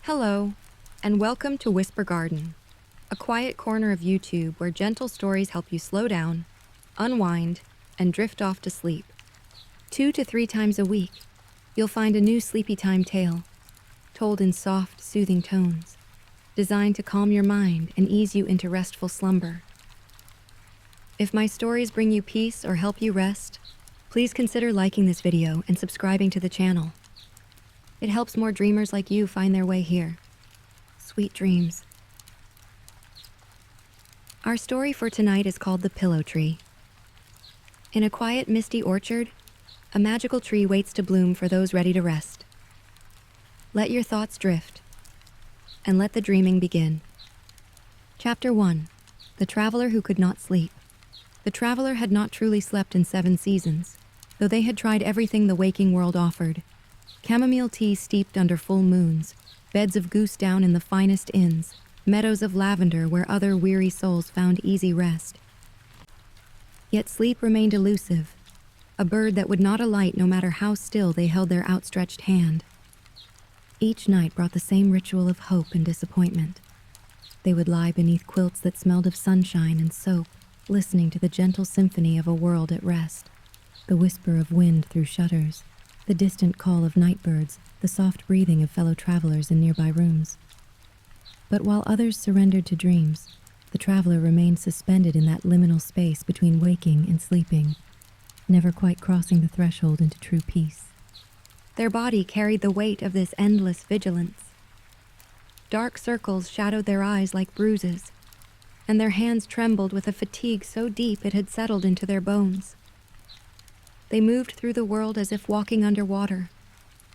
Hello, and welcome to Whisper Garden, a quiet corner of YouTube where gentle stories help you slow down, unwind, and drift off to sleep. 2 to 3 times a week, you'll find a new sleepy time tale, told in soft, soothing tones, designed to calm your mind and ease you into restful slumber. If my stories bring you peace or help you rest, please consider liking this video and subscribing to the channel. It helps more dreamers like you find their way here. Sweet dreams. Our story for tonight is called The Pillow Tree. In a quiet, misty orchard, a magical tree waits to bloom for those ready to rest. Let your thoughts drift, and let the dreaming begin. Chapter 1. The Traveler Who Could Not Sleep. The traveler had not truly slept in 7 seasons, though they had tried everything the waking world offered. Chamomile tea steeped under full moons, beds of goose down in the finest inns, meadows of lavender where other weary souls found easy rest. Yet sleep remained elusive, a bird that would not alight no matter how still they held their outstretched hand. Each night brought the same ritual of hope and disappointment. They would lie beneath quilts that smelled of sunshine and soap, listening to the gentle symphony of a world at rest, the whisper of wind through shutters, the distant call of night birds, the soft breathing of fellow travelers in nearby rooms. But while others surrendered to dreams, the traveler remained suspended in that liminal space between waking and sleeping, never quite crossing the threshold into true peace. Their body carried the weight of this endless vigilance. Dark circles shadowed their eyes like bruises, and their hands trembled with a fatigue so deep it had settled into their bones. They moved through the world as if walking underwater,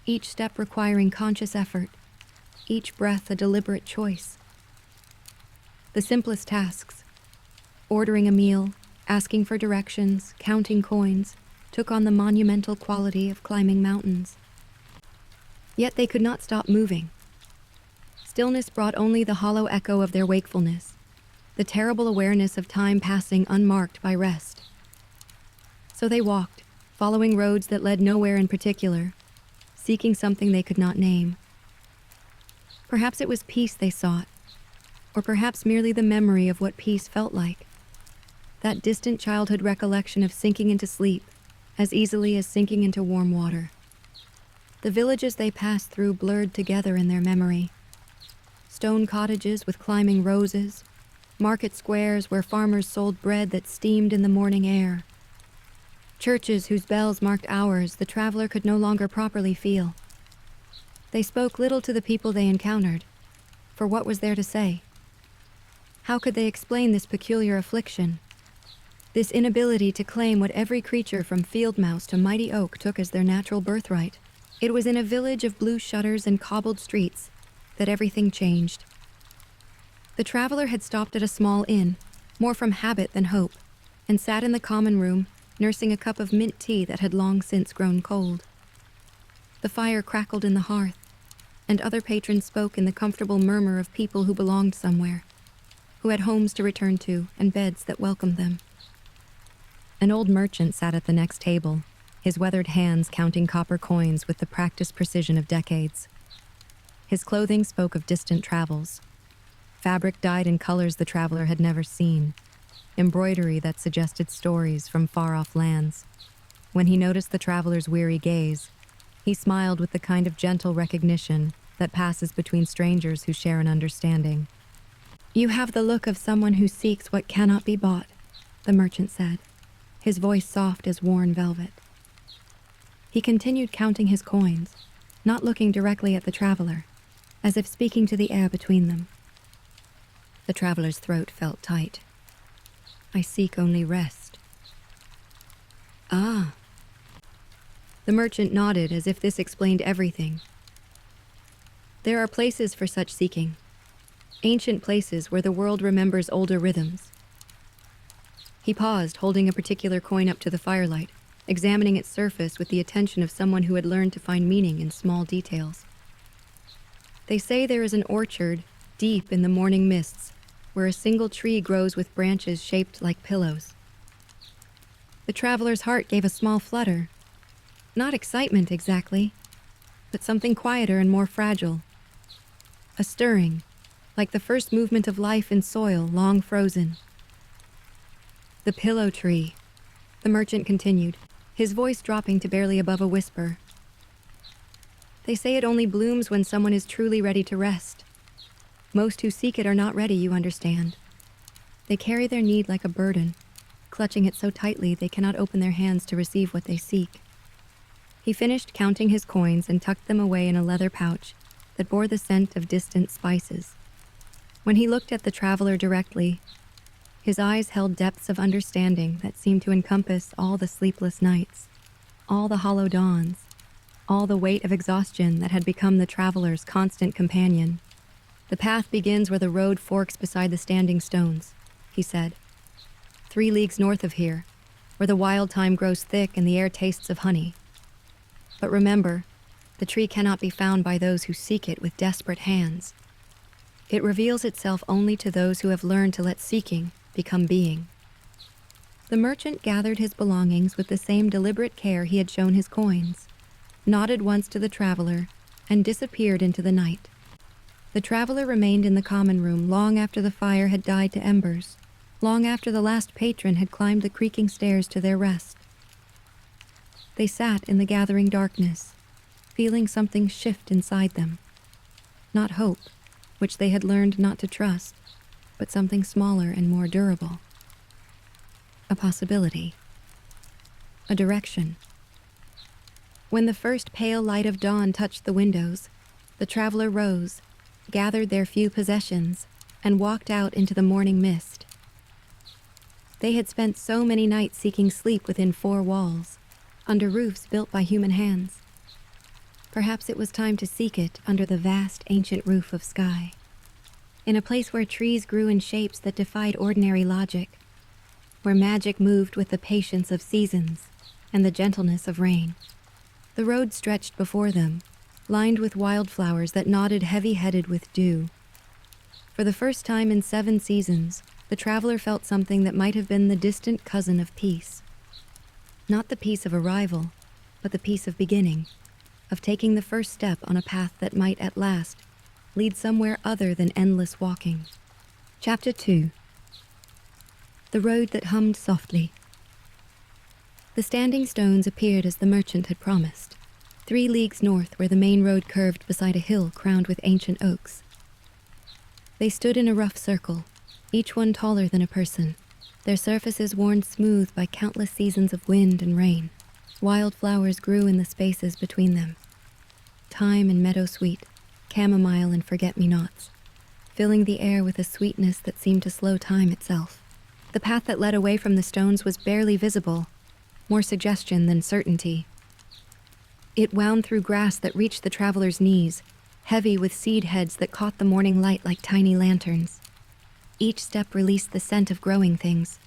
each step requiring conscious effort, each breath a deliberate choice. The simplest tasks, ordering a meal, asking for directions, counting coins, took on the monumental quality of climbing mountains. Yet they could not stop moving. Stillness brought only the hollow echo of their wakefulness, the terrible awareness of time passing unmarked by rest. So they walked, following roads that led nowhere in particular, seeking something they could not name. Perhaps it was peace they sought, or perhaps merely the memory of what peace felt like. That distant childhood recollection of sinking into sleep as easily as sinking into warm water. The villages they passed through blurred together in their memory. Stone cottages with climbing roses, market squares where farmers sold bread that steamed in the morning air. Churches whose bells marked hours the traveler could no longer properly feel. They spoke little to the people they encountered, for what was there to say? How could they explain this peculiar affliction? This inability to claim what every creature from field mouse to mighty oak took as their natural birthright. It was in a village of blue shutters and cobbled streets that everything changed. The traveler had stopped at a small inn, more from habit than hope, and sat in the common room, nursing a cup of mint tea that had long since grown cold. The fire crackled in the hearth, and other patrons spoke in the comfortable murmur of people who belonged somewhere, who had homes to return to and beds that welcomed them. An old merchant sat at the next table, his weathered hands counting copper coins with the practiced precision of decades. His clothing spoke of distant travels, fabric dyed in colors the traveler had never seen, embroidery that suggested stories from far-off lands. When he noticed the traveler's weary gaze, he smiled with the kind of gentle recognition that passes between strangers who share an understanding. "You have the look of someone who seeks what cannot be bought," the merchant said, his voice soft as worn velvet. He continued counting his coins, not looking directly at the traveler, as if speaking to the air between them. The traveler's throat felt tight. "I seek only rest." "Ah." The merchant nodded as if this explained everything. "There are places for such seeking, ancient places where the world remembers older rhythms." He paused, holding a particular coin up to the firelight, examining its surface with the attention of someone who had learned to find meaning in small details. "They say there is an orchard, deep in the morning mists, where a single tree grows with branches shaped like pillows." The traveler's heart gave a small flutter. Not excitement exactly, but something quieter and more fragile. a stirring, like the first movement of life in soil long frozen. The pillow tree, the merchant continued, his voice dropping to barely above a whisper. They say it only blooms when someone is truly ready to rest. Most who seek it are not ready, you understand. They carry their need like a burden, clutching it so tightly they cannot open their hands to receive what they seek. He finished counting his coins and tucked them away in a leather pouch that bore the scent of distant spices. When he looked at the traveler directly, his eyes held depths of understanding that seemed to encompass all the sleepless nights, all the hollow dawns, all the weight of exhaustion that had become the traveler's constant companion. The path begins where the road forks beside the standing stones, he said. 3 leagues north of here, where the wild thyme grows thick and the air tastes of honey. But remember, the tree cannot be found by those who seek it with desperate hands. It reveals itself only to those who have learned to let seeking become being. The merchant gathered his belongings with the same deliberate care he had shown his coins, nodded once to the traveler, and disappeared into the night. The traveler remained in the common room long after the fire had died to embers, long after the last patron had climbed the creaking stairs to their rest. They sat in the gathering darkness, feeling something shift inside them. Not hope, which they had learned not to trust, but something smaller and more durable. A possibility. A direction. When the first pale light of dawn touched the windows, the traveler rose, gathered their few possessions, and walked out into the morning mist. They had spent so many nights seeking sleep within 4 walls, under roofs built by human hands. Perhaps it was time to seek it under the vast, ancient roof of sky, in a place where trees grew in shapes that defied ordinary logic, where magic moved with the patience of seasons and the gentleness of rain. The road stretched before them, lined with wildflowers that nodded heavy-headed with dew. For the first time in 7 seasons, the traveler felt something that might have been the distant cousin of peace. Not the peace of arrival, but the peace of beginning, of taking the first step on a path that might at last lead somewhere other than endless walking. Chapter 2. The road that hummed softly. The standing stones appeared as the merchant had promised, 3 leagues north where the main road curved beside a hill crowned with ancient oaks. They stood in a rough circle, each one taller than a person, their surfaces worn smooth by countless seasons of wind and rain. Wild flowers grew in the spaces between them. Thyme and meadowsweet, chamomile and forget-me-nots, filling the air with a sweetness that seemed to slow time itself. The path that led away from the stones was barely visible, more suggestion than certainty. It wound through grass that reached the traveler's knees, heavy with seed heads that caught the morning light like tiny lanterns. Each step released the scent of growing things,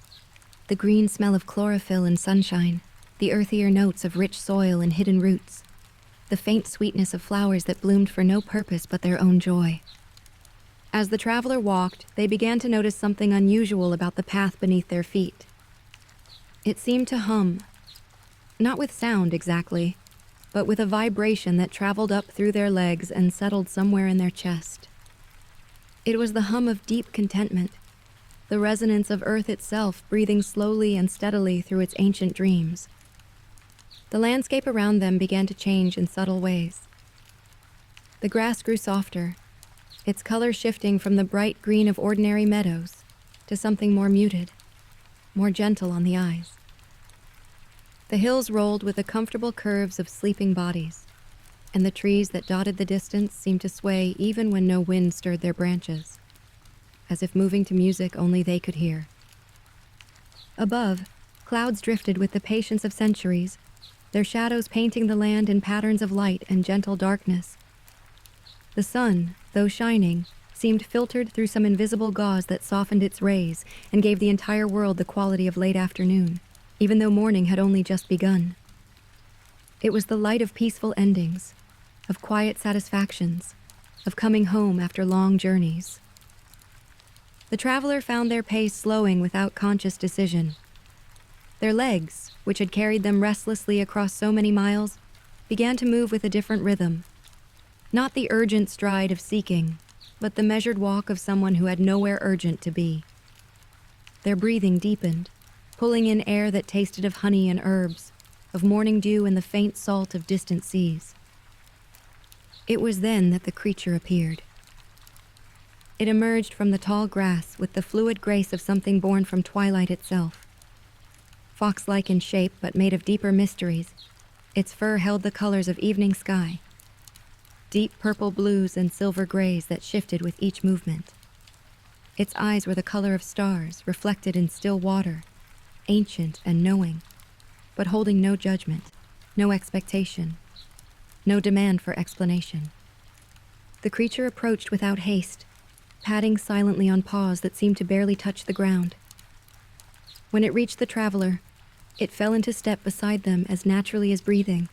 the green smell of chlorophyll and sunshine, the earthier notes of rich soil and hidden roots, the faint sweetness of flowers that bloomed for no purpose but their own joy. As the traveler walked, they began to notice something unusual about the path beneath their feet. It seemed to hum, not with sound exactly, but with a vibration that traveled up through their legs and settled somewhere in their chest. It was the hum of deep contentment, the resonance of earth itself breathing slowly and steadily through its ancient dreams. The landscape around them began to change in subtle ways. The grass grew softer, its color shifting from the bright green of ordinary meadows to something more muted, more gentle on the eyes. The hills rolled with the comfortable curves of sleeping bodies, and the trees that dotted the distance seemed to sway even when no wind stirred their branches, as if moving to music only they could hear. Above, clouds drifted with the patience of centuries, their shadows painting the land in patterns of light and gentle darkness. The sun, though shining, seemed filtered through some invisible gauze that softened its rays and gave the entire world the quality of late afternoon, even though morning had only just begun. It was the light of peaceful endings, of quiet satisfactions, of coming home after long journeys. The traveler found their pace slowing without conscious decision. Their legs, which had carried them restlessly across so many miles, began to move with a different rhythm. Not the urgent stride of seeking, but the measured walk of someone who had nowhere urgent to be. Their breathing deepened, pulling in air that tasted of honey and herbs, of morning dew and the faint salt of distant seas. It was then that the creature appeared. It emerged from the tall grass with the fluid grace of something born from twilight itself. Fox-like in shape but made of deeper mysteries, its fur held the colors of evening sky, deep purple blues and silver grays that shifted with each movement. Its eyes were the color of stars reflected in still water, ancient and knowing, but holding no judgment, no expectation, no demand for explanation. The creature approached without haste, padding silently on paws that seemed to barely touch the ground. When it reached the traveler, it fell into step beside them as naturally as breathing,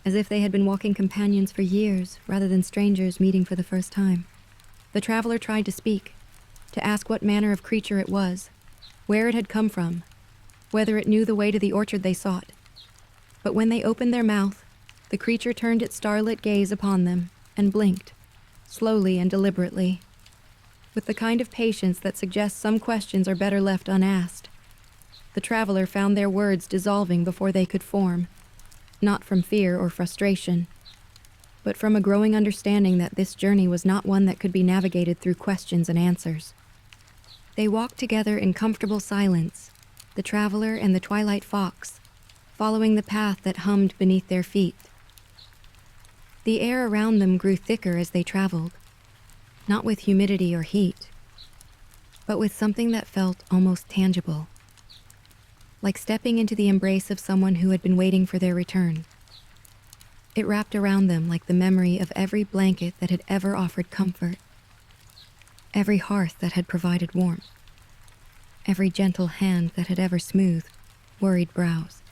as if they had been walking companions for years rather than strangers meeting for the first time. The traveler tried to speak, to ask what manner of creature it was, where it had come from, whether it knew the way to the orchard they sought. But when they opened their mouth, the creature turned its starlit gaze upon them and blinked, slowly and deliberately, with the kind of patience that suggests some questions are better left unasked. The traveler found their words dissolving before they could form, not from fear or frustration, but from a growing understanding that this journey was not one that could be navigated through questions and answers. They walked together in comfortable silence, the traveler and the twilight fox, following the path that hummed beneath their feet. The air around them grew thicker as they traveled, not with humidity or heat, but with something that felt almost tangible, like stepping into the embrace of someone who had been waiting for their return. It wrapped around them like the memory of every blanket that had ever offered comfort, every hearth that had provided warmth, every gentle hand that had ever smoothed worried brows.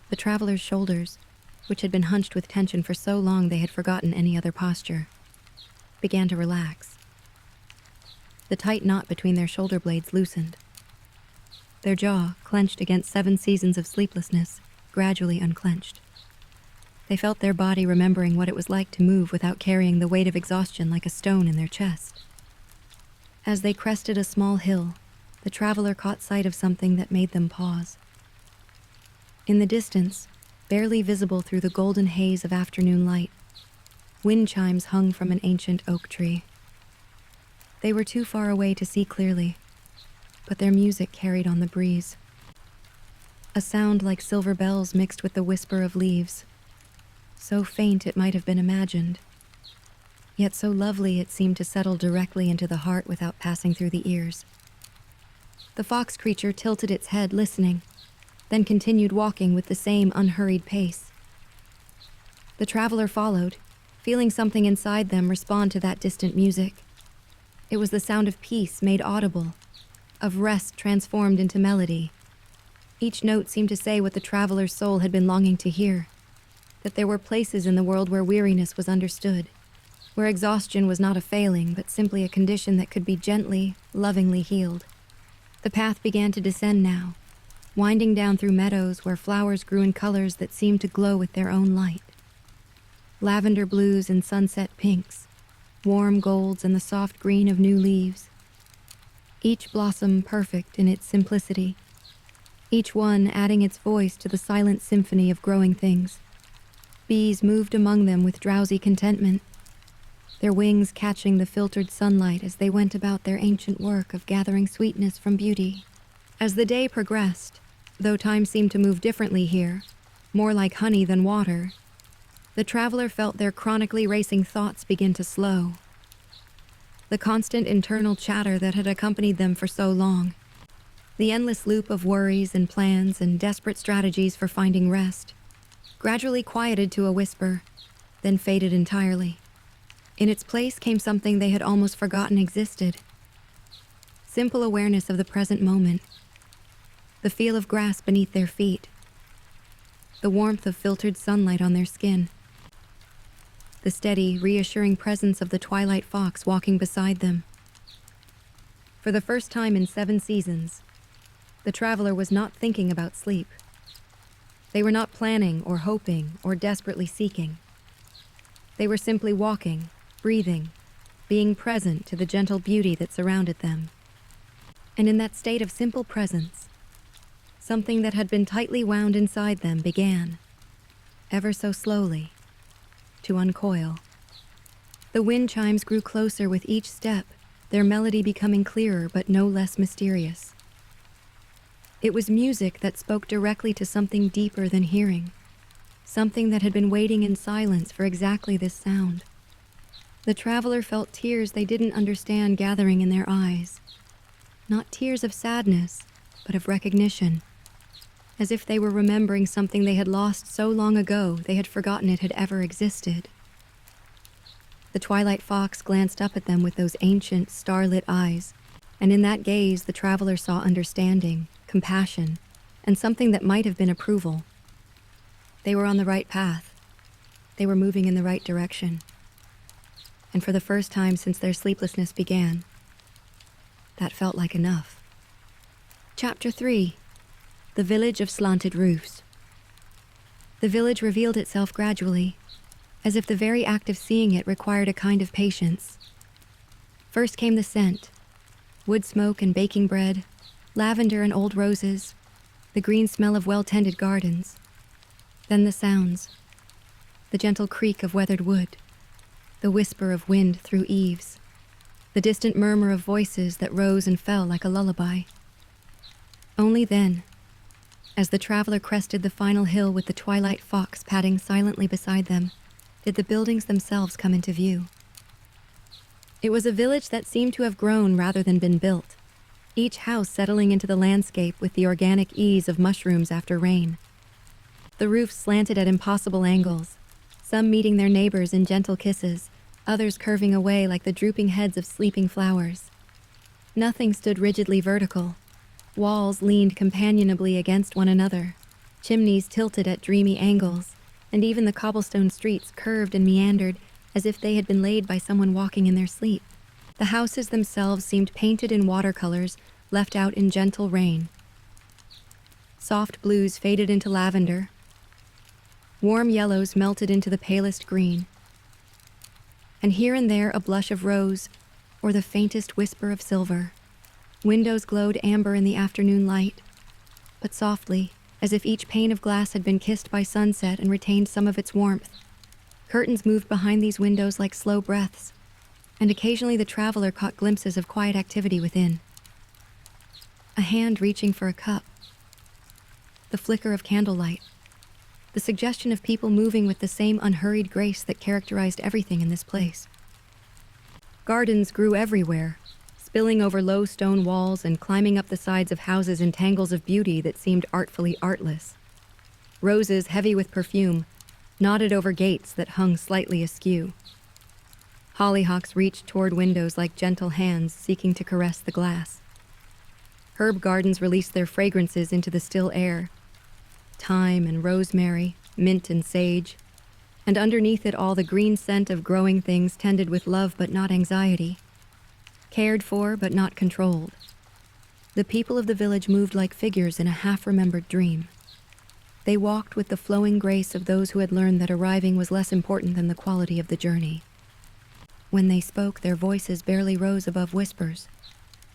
The traveler's shoulders, which had been hunched with tension for so long they had forgotten any other posture, began to relax. The tight knot between their shoulder blades loosened. Their jaw, clenched against 7 seasons of sleeplessness, gradually unclenched. They felt their body remembering what it was like to move without carrying the weight of exhaustion like a stone in their chest. As they crested a small hill, the traveler caught sight of something that made them pause. In the distance, barely visible through the golden haze of afternoon light, wind chimes hung from an ancient oak tree. They were too far away to see clearly, but their music carried on the breeze. A sound like silver bells mixed with the whisper of leaves, so faint it might have been imagined, yet so lovely it seemed to settle directly into the heart without passing through the ears. The fox creature tilted its head, listening, then continued walking with the same unhurried pace. The traveler followed, feeling something inside them respond to that distant music. It was the sound of peace made audible, of rest transformed into melody. Each note seemed to say what the traveler's soul had been longing to hear, that there were places in the world where weariness was understood, where exhaustion was not a failing, but simply a condition that could be gently, lovingly healed. The path began to descend now, winding down through meadows where flowers grew in colors that seemed to glow with their own light. Lavender blues and sunset pinks, warm golds and the soft green of new leaves. Each blossom perfect in its simplicity, each one adding its voice to the silent symphony of growing things. Bees moved among them with drowsy contentment, their wings catching the filtered sunlight as they went about their ancient work of gathering sweetness from beauty. As the day progressed, though time seemed to move differently here, more like honey than water, the traveler felt their chronically racing thoughts begin to slow. The constant internal chatter that had accompanied them for so long, the endless loop of worries and plans and desperate strategies for finding rest, gradually quieted to a whisper, then faded entirely. In its place came something they had almost forgotten existed. Simple awareness of the present moment, the feel of grass beneath their feet, the warmth of filtered sunlight on their skin, the steady, reassuring presence of the twilight fox walking beside them. For the first time in 7 seasons, the traveler was not thinking about sleep. They were not planning or hoping or desperately seeking. They were simply walking, breathing, being present to the gentle beauty that surrounded them. And in that state of simple presence, something that had been tightly wound inside them began, ever so slowly, to uncoil. The wind chimes grew closer with each step, their melody becoming clearer but no less mysterious. It was music that spoke directly to something deeper than hearing, something that had been waiting in silence for exactly this sound. The traveler felt tears they didn't understand gathering in their eyes. Not tears of sadness, but of recognition. As if they were remembering something they had lost so long ago they had forgotten it had ever existed. The twilight fox glanced up at them with those ancient, starlit eyes, and in that gaze the traveler saw understanding, compassion, and something that might have been approval. They were on the right path. They were moving in the right direction. And for the first time since their sleeplessness began, that felt like enough. Chapter 3. The Village of Slanted Roofs. The village revealed itself gradually, as if the very act of seeing it required a kind of patience. First came the scent, wood smoke and baking bread, lavender and old roses, the green smell of well-tended gardens. Then the sounds, the gentle creak of weathered wood, the whisper of wind through eaves, the distant murmur of voices that rose and fell like a lullaby. Only then, as the traveler crested the final hill with the twilight fox padding silently beside them, did the buildings themselves come into view. It was a village that seemed to have grown rather than been built, each house settling into the landscape with the organic ease of mushrooms after rain. The roofs slanted at impossible angles, some meeting their neighbors in gentle kisses, others curving away like the drooping heads of sleeping flowers. Nothing stood rigidly vertical. Walls leaned companionably against one another, chimneys tilted at dreamy angles, and even the cobblestone streets curved and meandered as if they had been laid by someone walking in their sleep. The houses themselves seemed painted in watercolors left out in gentle rain. Soft blues faded into lavender. Warm yellows melted into the palest green. And here and there a blush of rose or the faintest whisper of silver. Windows glowed amber in the afternoon light, but softly, as if each pane of glass had been kissed by sunset and retained some of its warmth. Curtains moved behind these windows like slow breaths, and occasionally the traveler caught glimpses of quiet activity within. A hand reaching for a cup, the flicker of candlelight, the suggestion of people moving with the same unhurried grace that characterized everything in this place. Gardens grew everywhere, spilling over low stone walls and climbing up the sides of houses in tangles of beauty that seemed artfully artless. Roses heavy with perfume nodded over gates that hung slightly askew. Hollyhocks reached toward windows like gentle hands seeking to caress the glass. Herb gardens released their fragrances into the still air. Thyme and rosemary, mint and sage, and underneath it all the green scent of growing things tended with love but not anxiety, cared for but not controlled. The people of the village moved like figures in a half-remembered dream. They walked with the flowing grace of those who had learned that arriving was less important than the quality of the journey. When they spoke, their voices barely rose above whispers,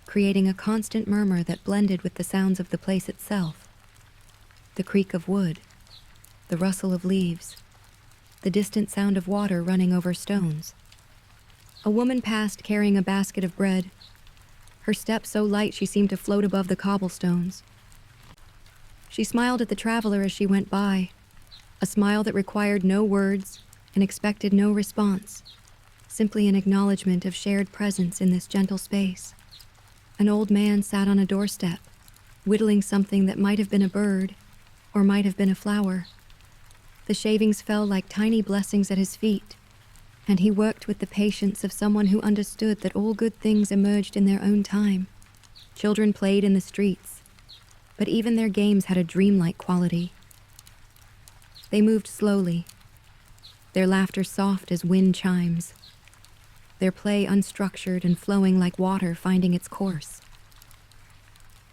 creating a constant murmur that blended with the sounds of the place itself. The creak of wood, the rustle of leaves, the distant sound of water running over stones. A woman passed carrying a basket of bread, her step so light she seemed to float above the cobblestones. She smiled at the traveler as she went by, a smile that required no words and expected no response, simply an acknowledgement of shared presence in this gentle space. An old man sat on a doorstep, whittling something that might have been a bird or might have been a flower. The shavings fell like tiny blessings at his feet, and he worked with the patience of someone who understood that all good things emerged in their own time. Children played in the streets, but even their games had a dreamlike quality. They moved slowly, their laughter soft as wind chimes, their play unstructured and flowing like water finding its course.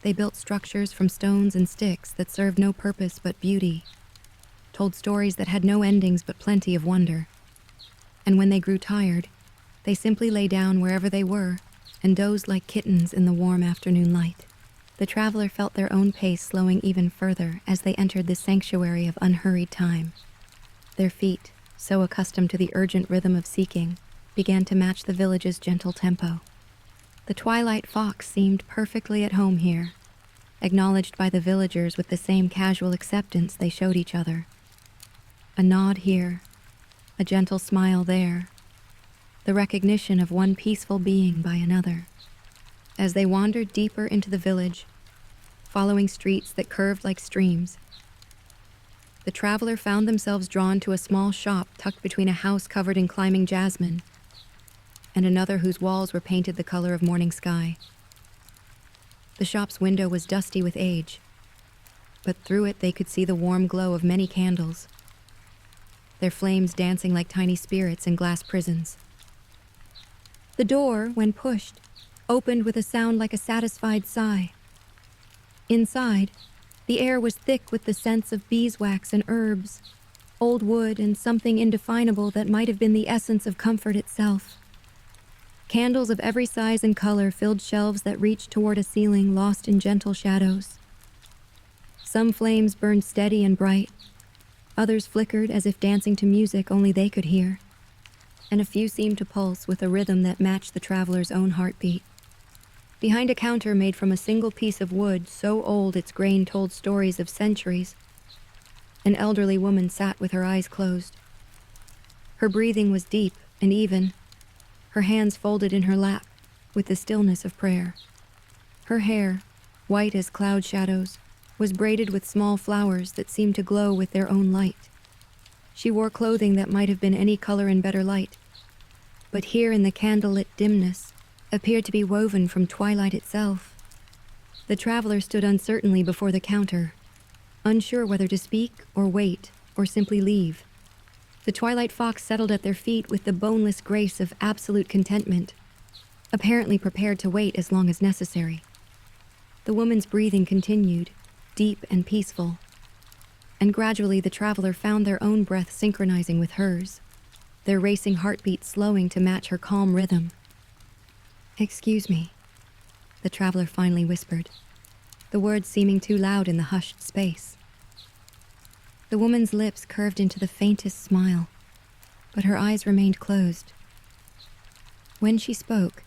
They built structures from stones and sticks that served no purpose but beauty, told stories that had no endings but plenty of wonder. And when they grew tired, They simply lay down wherever they were and dozed like kittens in the warm afternoon light. The traveler felt their own pace slowing even further as they entered this sanctuary of unhurried time. Their feet, so accustomed to the urgent rhythm of seeking, began to match the village's gentle tempo. The twilight fox seemed perfectly at home here, acknowledged by the villagers with the same casual acceptance they showed each other. A nod here, a gentle smile there, the recognition of one peaceful being by another. As they wandered deeper into the village, following streets that curved like streams, the traveler found themselves drawn to a small shop tucked between a house covered in climbing jasmine and another whose walls were painted the color of morning sky. The shop's window was dusty with age, but through it they could see the warm glow of many candles, their flames dancing like tiny spirits in glass prisons. The door, when pushed, opened with a sound like a satisfied sigh. Inside, the air was thick with the scents of beeswax and herbs, old wood and something indefinable that might have been the essence of comfort itself. Candles of every size and color filled shelves that reached toward a ceiling lost in gentle shadows. Some flames burned steady and bright, others flickered as if dancing to music only they could hear, and a few seemed to pulse with a rhythm that matched the traveler's own heartbeat. Behind a counter made from a single piece of wood so old its grain told stories of centuries, an elderly woman sat with her eyes closed. Her breathing was deep and even, her hands folded in her lap with the stillness of prayer. Her hair, white as cloud shadows, was braided with small flowers that seemed to glow with their own light. She wore clothing that might have been any color in better light, but here in the candlelit dimness, appeared to be woven from twilight itself. The traveler stood uncertainly before the counter, unsure whether to speak or wait or simply leave. The twilight fox settled at their feet with the boneless grace of absolute contentment, apparently prepared to wait as long as necessary. The woman's breathing continued, deep and peaceful, and gradually the traveler found their own breath synchronizing with hers, their racing heartbeat slowing to match her calm rhythm. "Excuse me," the traveler finally whispered, the words seeming too loud in the hushed space. The woman's lips curved into the faintest smile, but her eyes remained closed. When she spoke,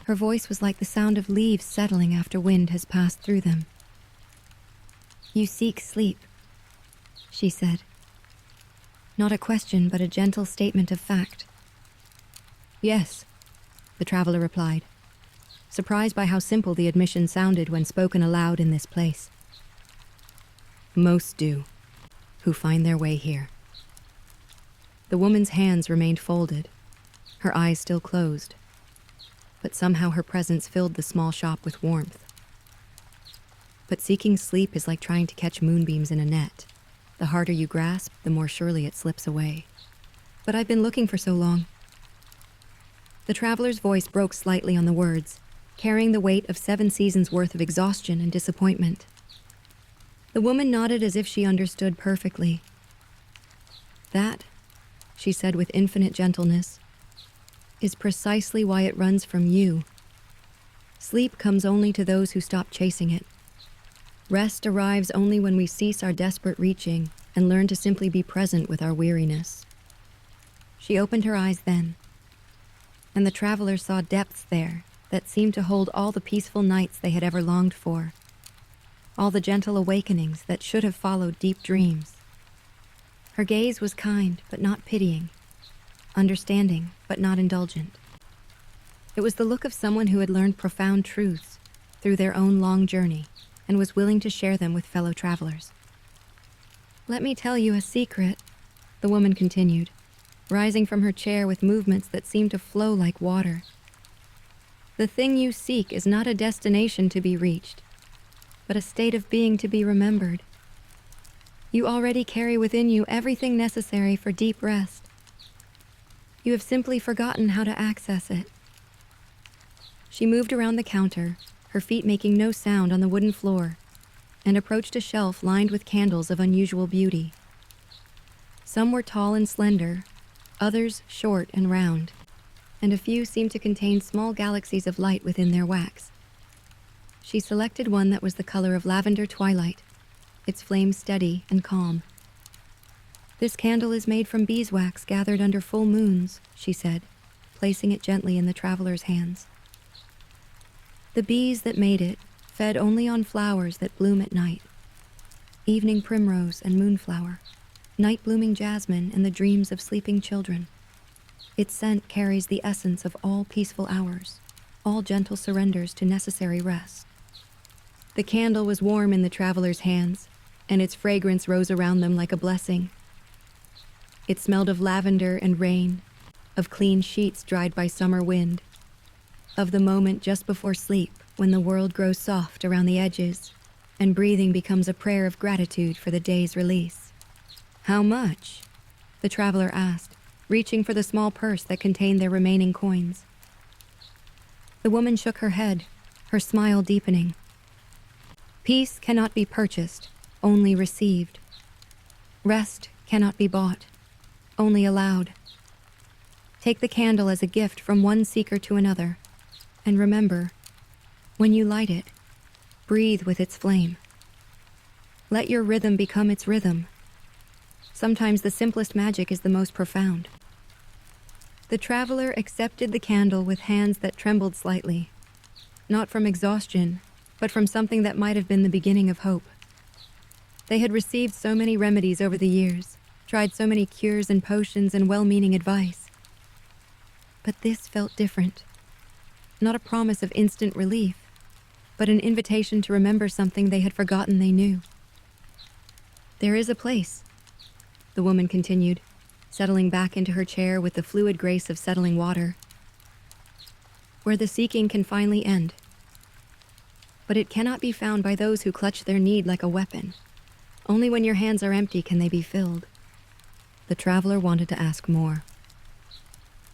her voice was like the sound of leaves settling after wind has passed through them. "You seek sleep," she said. Not a question, but a gentle statement of fact. "Yes," the traveler replied, surprised by how simple the admission sounded when spoken aloud in this place. "Most do, who find their way here." The woman's hands remained folded, her eyes still closed, but somehow her presence filled the small shop with warmth. But seeking sleep is like trying to catch moonbeams in a net. The harder you grasp, the more surely it slips away. "But I've been looking for so long." The traveler's voice broke slightly on the words, carrying the weight of 7 seasons' worth of exhaustion and disappointment. The woman nodded as if she understood perfectly. "That," she said with infinite gentleness, "is precisely why it runs from you. Sleep comes only to those who stop chasing it. Rest arrives only when we cease our desperate reaching and learn to simply be present with our weariness." She opened her eyes then, and the traveler saw depths there that seemed to hold all the peaceful nights they had ever longed for, all the gentle awakenings that should have followed deep dreams. Her gaze was kind but not pitying, understanding but not indulgent. It was the look of someone who had learned profound truths through their own long journey and was willing to share them with fellow travelers. "Let me tell you a secret," the woman continued, rising from her chair with movements that seemed to flow like water. "The thing you seek is not a destination to be reached, but a state of being to be remembered. You already carry within you everything necessary for deep rest. You have simply forgotten how to access it." She moved around the counter, her feet making no sound on the wooden floor, and approached a shelf lined with candles of unusual beauty. Some were tall and slender, others short and round. and a few seemed to contain small galaxies of light within their wax. She selected one that was the color of lavender twilight, its flame steady and calm. "This candle is made from beeswax gathered under full moons," she said, placing it gently in the traveler's hands. "The bees that made it fed only on flowers that bloom at night. Evening primrose and moonflower, night-blooming jasmine and the dreams of sleeping children. Its scent carries the essence of all peaceful hours, all gentle surrenders to necessary rest." The candle was warm in the traveler's hands, and its fragrance rose around them like a blessing. It smelled of lavender and rain, of clean sheets dried by summer wind, of the moment just before sleep when the world grows soft around the edges and breathing becomes a prayer of gratitude for the day's release. "How much?" the traveler asked, reaching for the small purse that contained their remaining coins. The woman shook her head, her smile deepening. "Peace cannot be purchased, only received. Rest cannot be bought, only allowed. Take the candle as a gift from one seeker to another, and remember, when you light it, breathe with its flame. Let your rhythm become its rhythm. Sometimes the simplest magic is the most profound." The traveler accepted the candle with hands that trembled slightly, not from exhaustion, but from something that might have been the beginning of hope. They had received so many remedies over the years, tried so many cures and potions and well-meaning advice. But this felt different. Not a promise of instant relief, but an invitation to remember something they had forgotten they knew. "There is a place," the woman continued, settling back into her chair with the fluid grace of settling water, "where the seeking can finally end. But it cannot be found by those who clutch their need like a weapon. Only when your hands are empty can they be filled." The traveler wanted to ask more.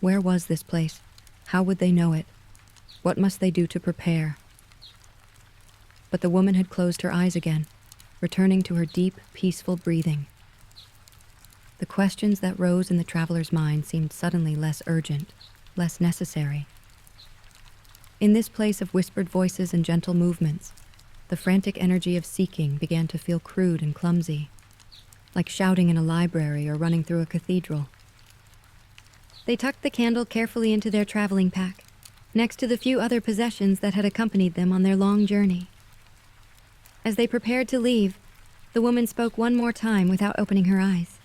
Where was this place? How would they know it? What must they do to prepare? But the woman had closed her eyes again, returning to her deep, peaceful breathing. The questions that rose in the traveler's mind seemed suddenly less urgent, less necessary. In this place of whispered voices and gentle movements, the frantic energy of seeking began to feel crude and clumsy, like shouting in a library or running through a cathedral. They tucked the candle carefully into their traveling pack, next to the few other possessions that had accompanied them on their long journey. As they prepared to leave, the woman spoke one more time without opening her eyes.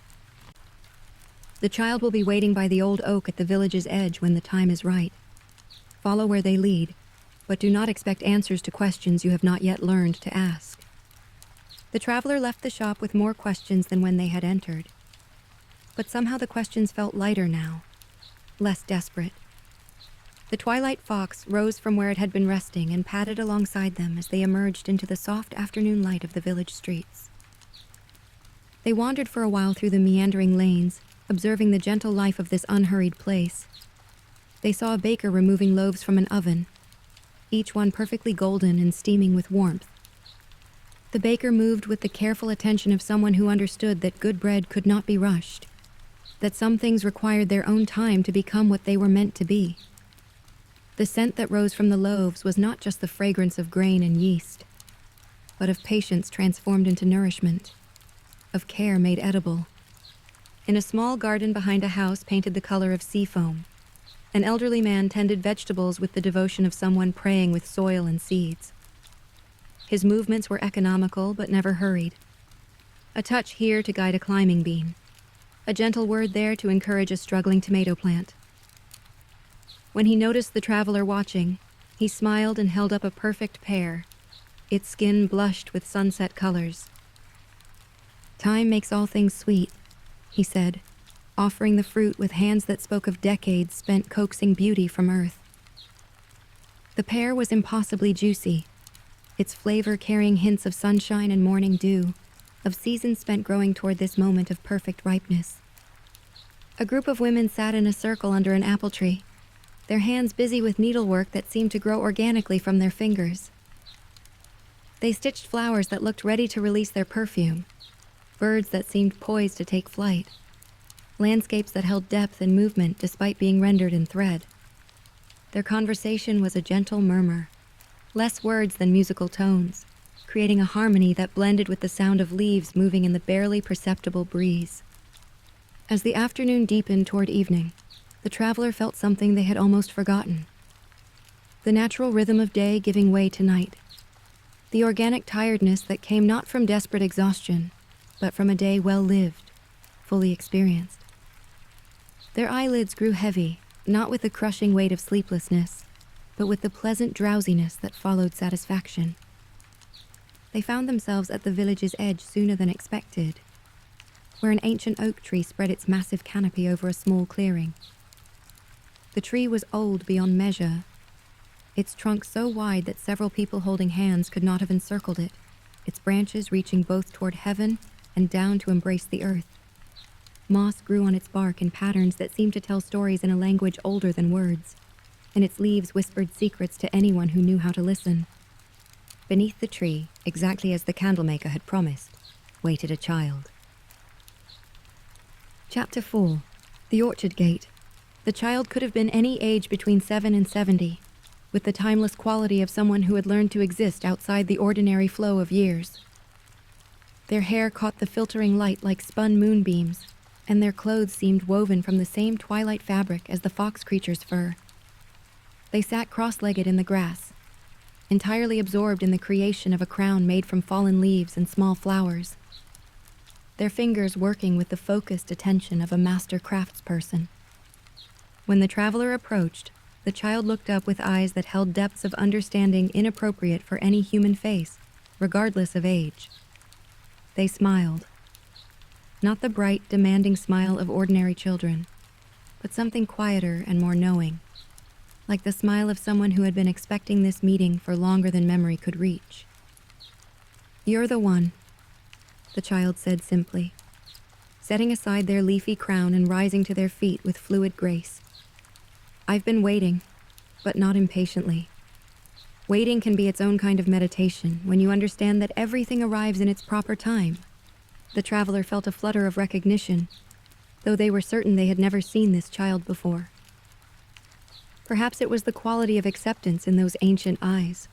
"The child will be waiting by the old oak at the village's edge when the time is right. Follow where they lead, but do not expect answers to questions you have not yet learned to ask." The traveler left the shop with more questions than when they had entered. But somehow the questions felt lighter now, less desperate. The twilight fox rose from where it had been resting and padded alongside them as they emerged into the soft afternoon light of the village streets. They wandered for a while through the meandering lanes, observing the gentle life of this unhurried place. They saw a baker removing loaves from an oven, each one perfectly golden and steaming with warmth. The baker moved with the careful attention of someone who understood that good bread could not be rushed, that some things required their own time to become what they were meant to be. The scent that rose from the loaves was not just the fragrance of grain and yeast, but of patience transformed into nourishment, of care made edible. In a small garden behind a house painted the color of sea foam, an elderly man tended vegetables with the devotion of someone praying with soil and seeds. His movements were economical but never hurried. A touch here to guide a climbing bean, a gentle word there to encourage a struggling tomato plant. When he noticed the traveler watching, he smiled and held up a perfect pear, its skin blushed with sunset colors. "Time makes all things sweet," he said, offering the fruit with hands that spoke of decades spent coaxing beauty from earth. The pear was impossibly juicy, its flavor carrying hints of sunshine and morning dew, of seasons spent growing toward this moment of perfect ripeness. A group of women sat in a circle under an apple tree, their hands busy with needlework that seemed to grow organically from their fingers. They stitched flowers that looked ready to release their perfume, birds that seemed poised to take flight, landscapes that held depth and movement despite being rendered in thread. Their conversation was a gentle murmur, less words than musical tones, creating a harmony that blended with the sound of leaves moving in the barely perceptible breeze. As the afternoon deepened toward evening, the traveler felt something they had almost forgotten. The natural rhythm of day giving way to night. The organic tiredness that came not from desperate exhaustion, but from a day well lived, fully experienced. Their eyelids grew heavy, not with the crushing weight of sleeplessness, but with the pleasant drowsiness that followed satisfaction. They found themselves at the village's edge sooner than expected, where an ancient oak tree spread its massive canopy over a small clearing. The tree was old beyond measure, its trunk so wide that several people holding hands could not have encircled it, its branches reaching both toward heaven and down to embrace the earth. Moss grew on its bark in patterns that seemed to tell stories in a language older than words, and its leaves whispered secrets to anyone who knew how to listen. Beneath the tree, exactly as the candlemaker had promised, waited a child. Chapter 4. The Orchard Gate. The child could have been any age between 7 and 70, with the timeless quality of someone who had learned to exist outside the ordinary flow of years. Their hair caught the filtering light like spun moonbeams, and their clothes seemed woven from the same twilight fabric as the fox creature's fur. They sat cross-legged in the grass, entirely absorbed in the creation of a crown made from fallen leaves and small flowers, their fingers working with the focused attention of a master craftsperson. When the traveler approached, the child looked up with eyes that held depths of understanding inappropriate for any human face, regardless of age. They smiled. Not the bright, demanding smile of ordinary children, but something quieter and more knowing, like the smile of someone who had been expecting this meeting for longer than memory could reach. "You're the one," the child said simply, setting aside their leafy crown and rising to their feet with fluid grace. "I've been waiting, but not impatiently. Waiting can be its own kind of meditation when you understand that everything arrives in its proper time." The traveler felt a flutter of recognition, though they were certain they had never seen this child before. Perhaps it was the quality of acceptance in those ancient eyes,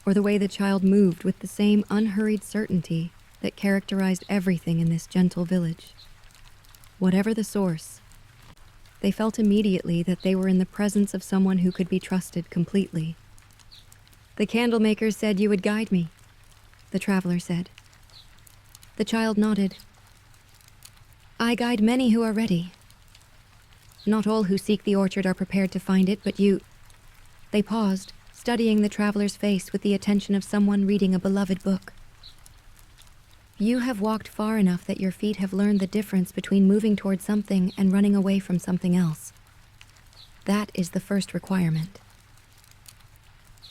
or the way the child moved with the same unhurried certainty that characterized everything in this gentle village. Whatever the source, they felt immediately that they were in the presence of someone who could be trusted completely. "The candlemaker said you would guide me," the traveler said. The child nodded. "I guide many who are ready. Not all who seek the orchard are prepared to find it, but you..." They paused, studying the traveler's face with the attention of someone reading a beloved book. "You have walked far enough that your feet have learned the difference between moving toward something and running away from something else. That is the first requirement."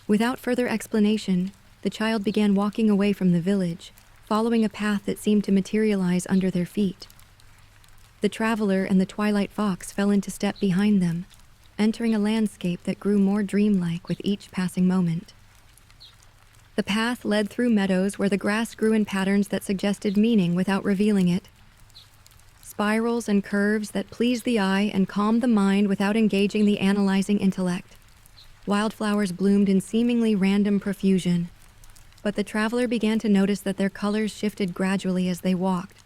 Without further explanation, the child began walking away from the village, following a path that seemed to materialize under their feet. The traveler and the twilight fox fell into step behind them, entering a landscape that grew more dreamlike with each passing moment. The path led through meadows where the grass grew in patterns that suggested meaning without revealing it. Spirals and curves that pleased the eye and calmed the mind without engaging the analyzing intellect. Wildflowers bloomed in seemingly random profusion, but the traveler began to notice that their colors shifted gradually as they walked,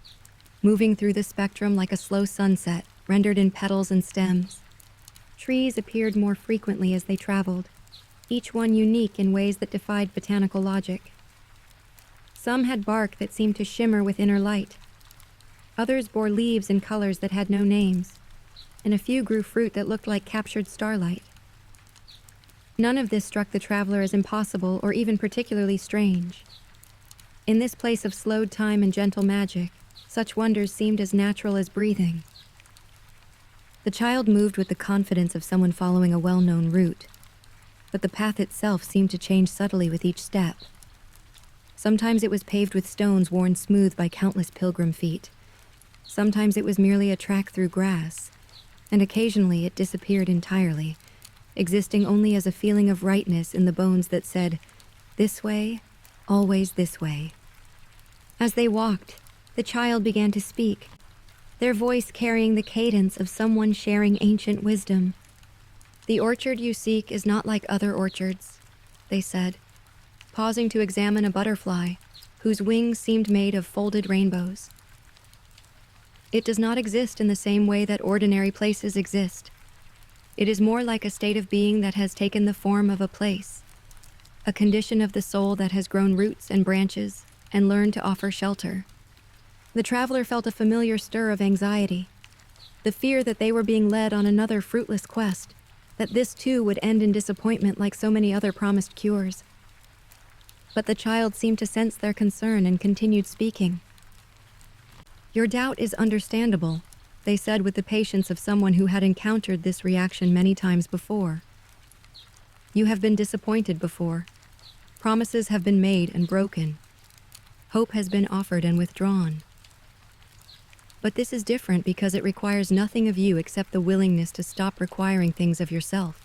moving through the spectrum like a slow sunset, rendered in petals and stems. Trees appeared more frequently as they traveled, each one unique in ways that defied botanical logic. Some had bark that seemed to shimmer with inner light. Others bore leaves in colors that had no names, and a few grew fruit that looked like captured starlight. None of this struck the traveler as impossible or even particularly strange. In this place of slowed time and gentle magic, such wonders seemed as natural as breathing. The child moved with the confidence of someone following a well-known route, but the path itself seemed to change subtly with each step. Sometimes it was paved with stones worn smooth by countless pilgrim feet. Sometimes it was merely a track through grass, and occasionally it disappeared entirely, existing only as a feeling of rightness in the bones that said, "This way, always this way." As they walked, the child began to speak, their voice carrying the cadence of someone sharing ancient wisdom. The orchard you seek is not like other orchards, they said, pausing to examine a butterfly whose wings seemed made of folded rainbows. It does not exist in the same way that ordinary places exist. It is more like a state of being that has taken the form of a place, a condition of the soul that has grown roots and branches and learned to offer shelter. The traveler felt a familiar stir of anxiety, the fear that they were being led on another fruitless quest, that this too would end in disappointment like so many other promised cures. But the child seemed to sense their concern and continued speaking. "Your doubt is understandable," they said with the patience of someone who had encountered this reaction many times before. "You have been disappointed before. Promises have been made and broken. Hope has been offered and withdrawn. But this is different because it requires nothing of you except the willingness to stop requiring things of yourself."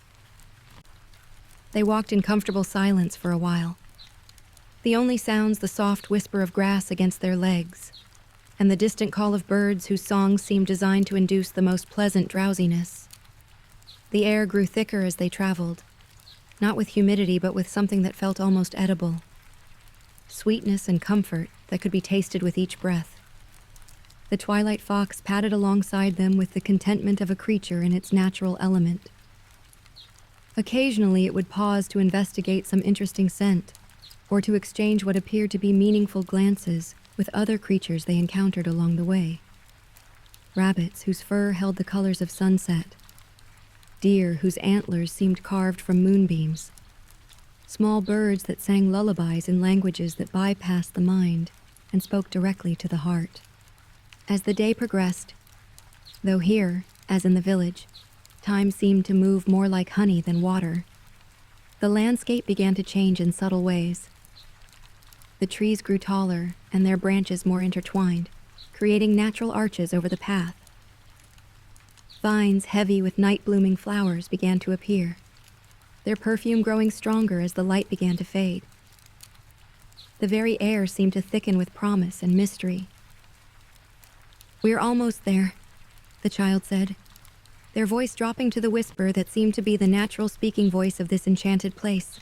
They walked in comfortable silence for a while. The only sounds the soft whisper of grass against their legs, and the distant call of birds whose songs seemed designed to induce the most pleasant drowsiness. The air grew thicker as they traveled, not with humidity but with something that felt almost edible. Sweetness and comfort that could be tasted with each breath. The twilight fox padded alongside them with the contentment of a creature in its natural element. Occasionally it would pause to investigate some interesting scent, or to exchange what appeared to be meaningful glances with other creatures they encountered along the way. Rabbits whose fur held the colors of sunset, deer whose antlers seemed carved from moonbeams, small birds that sang lullabies in languages that bypassed the mind and spoke directly to the heart. As the day progressed, though here, as in the village, time seemed to move more like honey than water, the landscape began to change in subtle ways. The trees grew taller and their branches more intertwined, creating natural arches over the path. Vines heavy with night-blooming flowers began to appear, their perfume growing stronger as the light began to fade. The very air seemed to thicken with promise and mystery. "We're almost there," the child said, their voice dropping to the whisper that seemed to be the natural speaking voice of this enchanted place.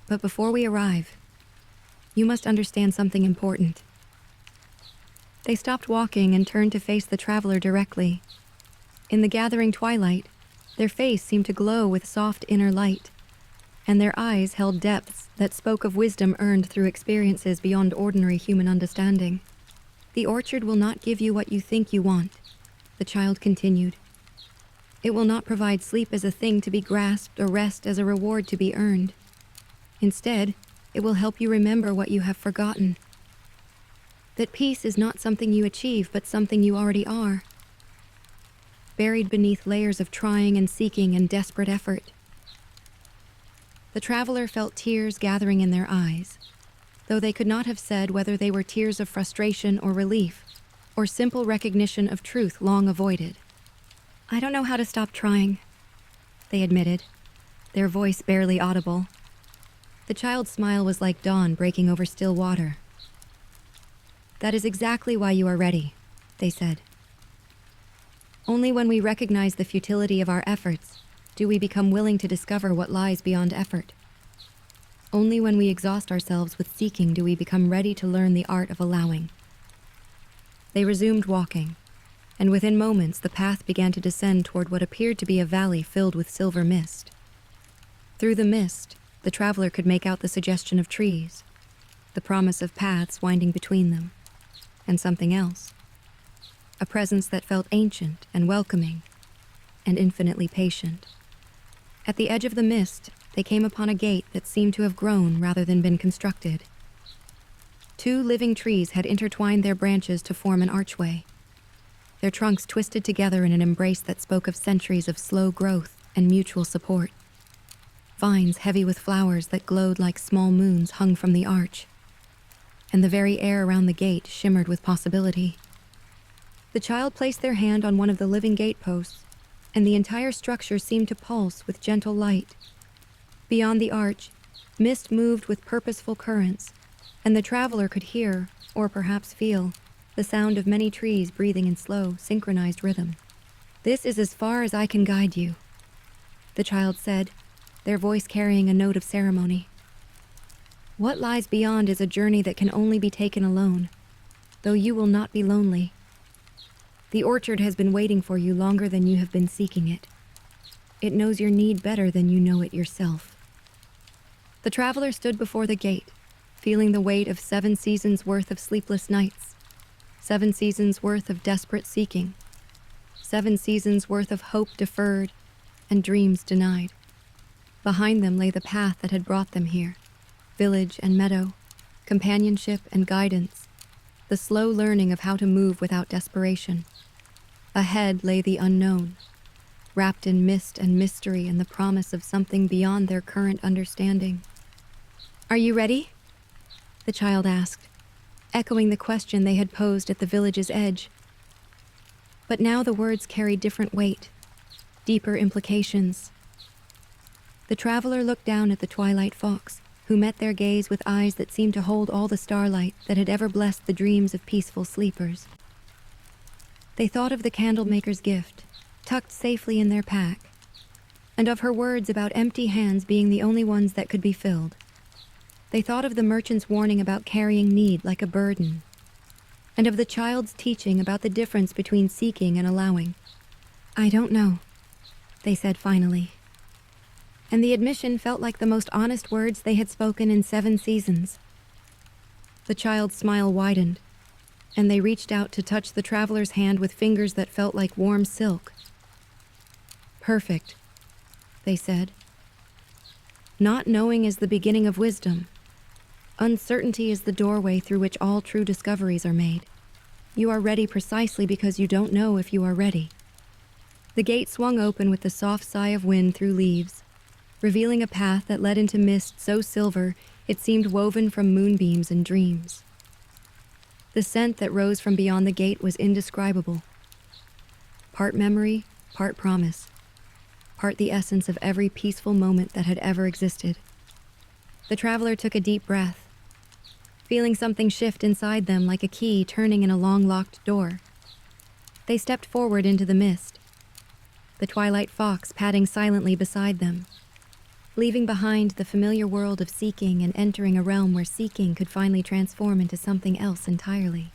"But before we arrive, you must understand something important." They stopped walking and turned to face the traveler directly. In the gathering twilight, their face seemed to glow with soft inner light, and their eyes held depths that spoke of wisdom earned through experiences beyond ordinary human understanding. "The orchard will not give you what you think you want," the child continued. "It will not provide sleep as a thing to be grasped or rest as a reward to be earned. Instead, it will help you remember what you have forgotten. That peace is not something you achieve, but something you already are, buried beneath layers of trying and seeking and desperate effort." The traveler felt tears gathering in their eyes, though they could not have said whether they were tears of frustration or relief, or simple recognition of truth long avoided. "I don't know how to stop trying," they admitted, their voice barely audible. The child's smile was like dawn breaking over still water. "That is exactly why you are ready," they said. "Only when we recognize the futility of our efforts do we become willing to discover what lies beyond effort. Only when we exhaust ourselves with seeking do we become ready to learn the art of allowing." They resumed walking, and within moments the path began to descend toward what appeared to be a valley filled with silver mist. Through the mist, the traveler could make out the suggestion of trees, the promise of paths winding between them, and something else. A presence that felt ancient and welcoming, and infinitely patient. At the edge of the mist, they came upon a gate that seemed to have grown rather than been constructed. 2 living trees had intertwined their branches to form an archway, their trunks twisted together in an embrace that spoke of centuries of slow growth and mutual support. Vines heavy with flowers that glowed like small moons hung from the arch, and the very air around the gate shimmered with possibility. The child placed their hand on one of the living gateposts, and the entire structure seemed to pulse with gentle light. Beyond the arch, mist moved with purposeful currents, and the traveler could hear, or perhaps feel, the sound of many trees breathing in slow, synchronized rhythm. "This is as far as I can guide you," the child said, their voice carrying a note of ceremony. What lies beyond is a journey that can only be taken alone, though you will not be lonely. The orchard has been waiting for you longer than you have been seeking it. It knows your need better than you know it yourself. The traveler stood before the gate, feeling the weight of 7 seasons worth of sleepless nights, 7 seasons worth of desperate seeking, 7 seasons worth of hope deferred and dreams denied. Behind them lay the path that had brought them here, village and meadow, companionship and guidance, the slow learning of how to move without desperation. Ahead lay the unknown, wrapped in mist and mystery and the promise of something beyond their current understanding. "Are you ready?" the child asked, echoing the question they had posed at the village's edge. But now the words carried different weight, deeper implications. The traveler looked down at the twilight fox, who met their gaze with eyes that seemed to hold all the starlight that had ever blessed the dreams of peaceful sleepers. They thought of the candlemaker's gift, tucked safely in their pack, and of her words about empty hands being the only ones that could be filled. They thought of the merchant's warning about carrying need like a burden, and of the child's teaching about the difference between seeking and allowing. "I don't know," they said finally. And the admission felt like the most honest words they had spoken in 7 seasons. The child's smile widened, and they reached out to touch the traveler's hand with fingers that felt like warm silk. "Perfect," they said. "Not knowing is the beginning of wisdom. Uncertainty is the doorway through which all true discoveries are made. You are ready precisely because you don't know if you are ready." The gate swung open with the soft sigh of wind through leaves, revealing a path that led into mist so silver it seemed woven from moonbeams and dreams. The scent that rose from beyond the gate was indescribable. Part memory, part promise, part the essence of every peaceful moment that had ever existed. The traveler took a deep breath, feeling something shift inside them like a key turning in a long-locked door. They stepped forward into the mist, the twilight fox padding silently beside them, leaving behind the familiar world of seeking and entering a realm where seeking could finally transform into something else entirely.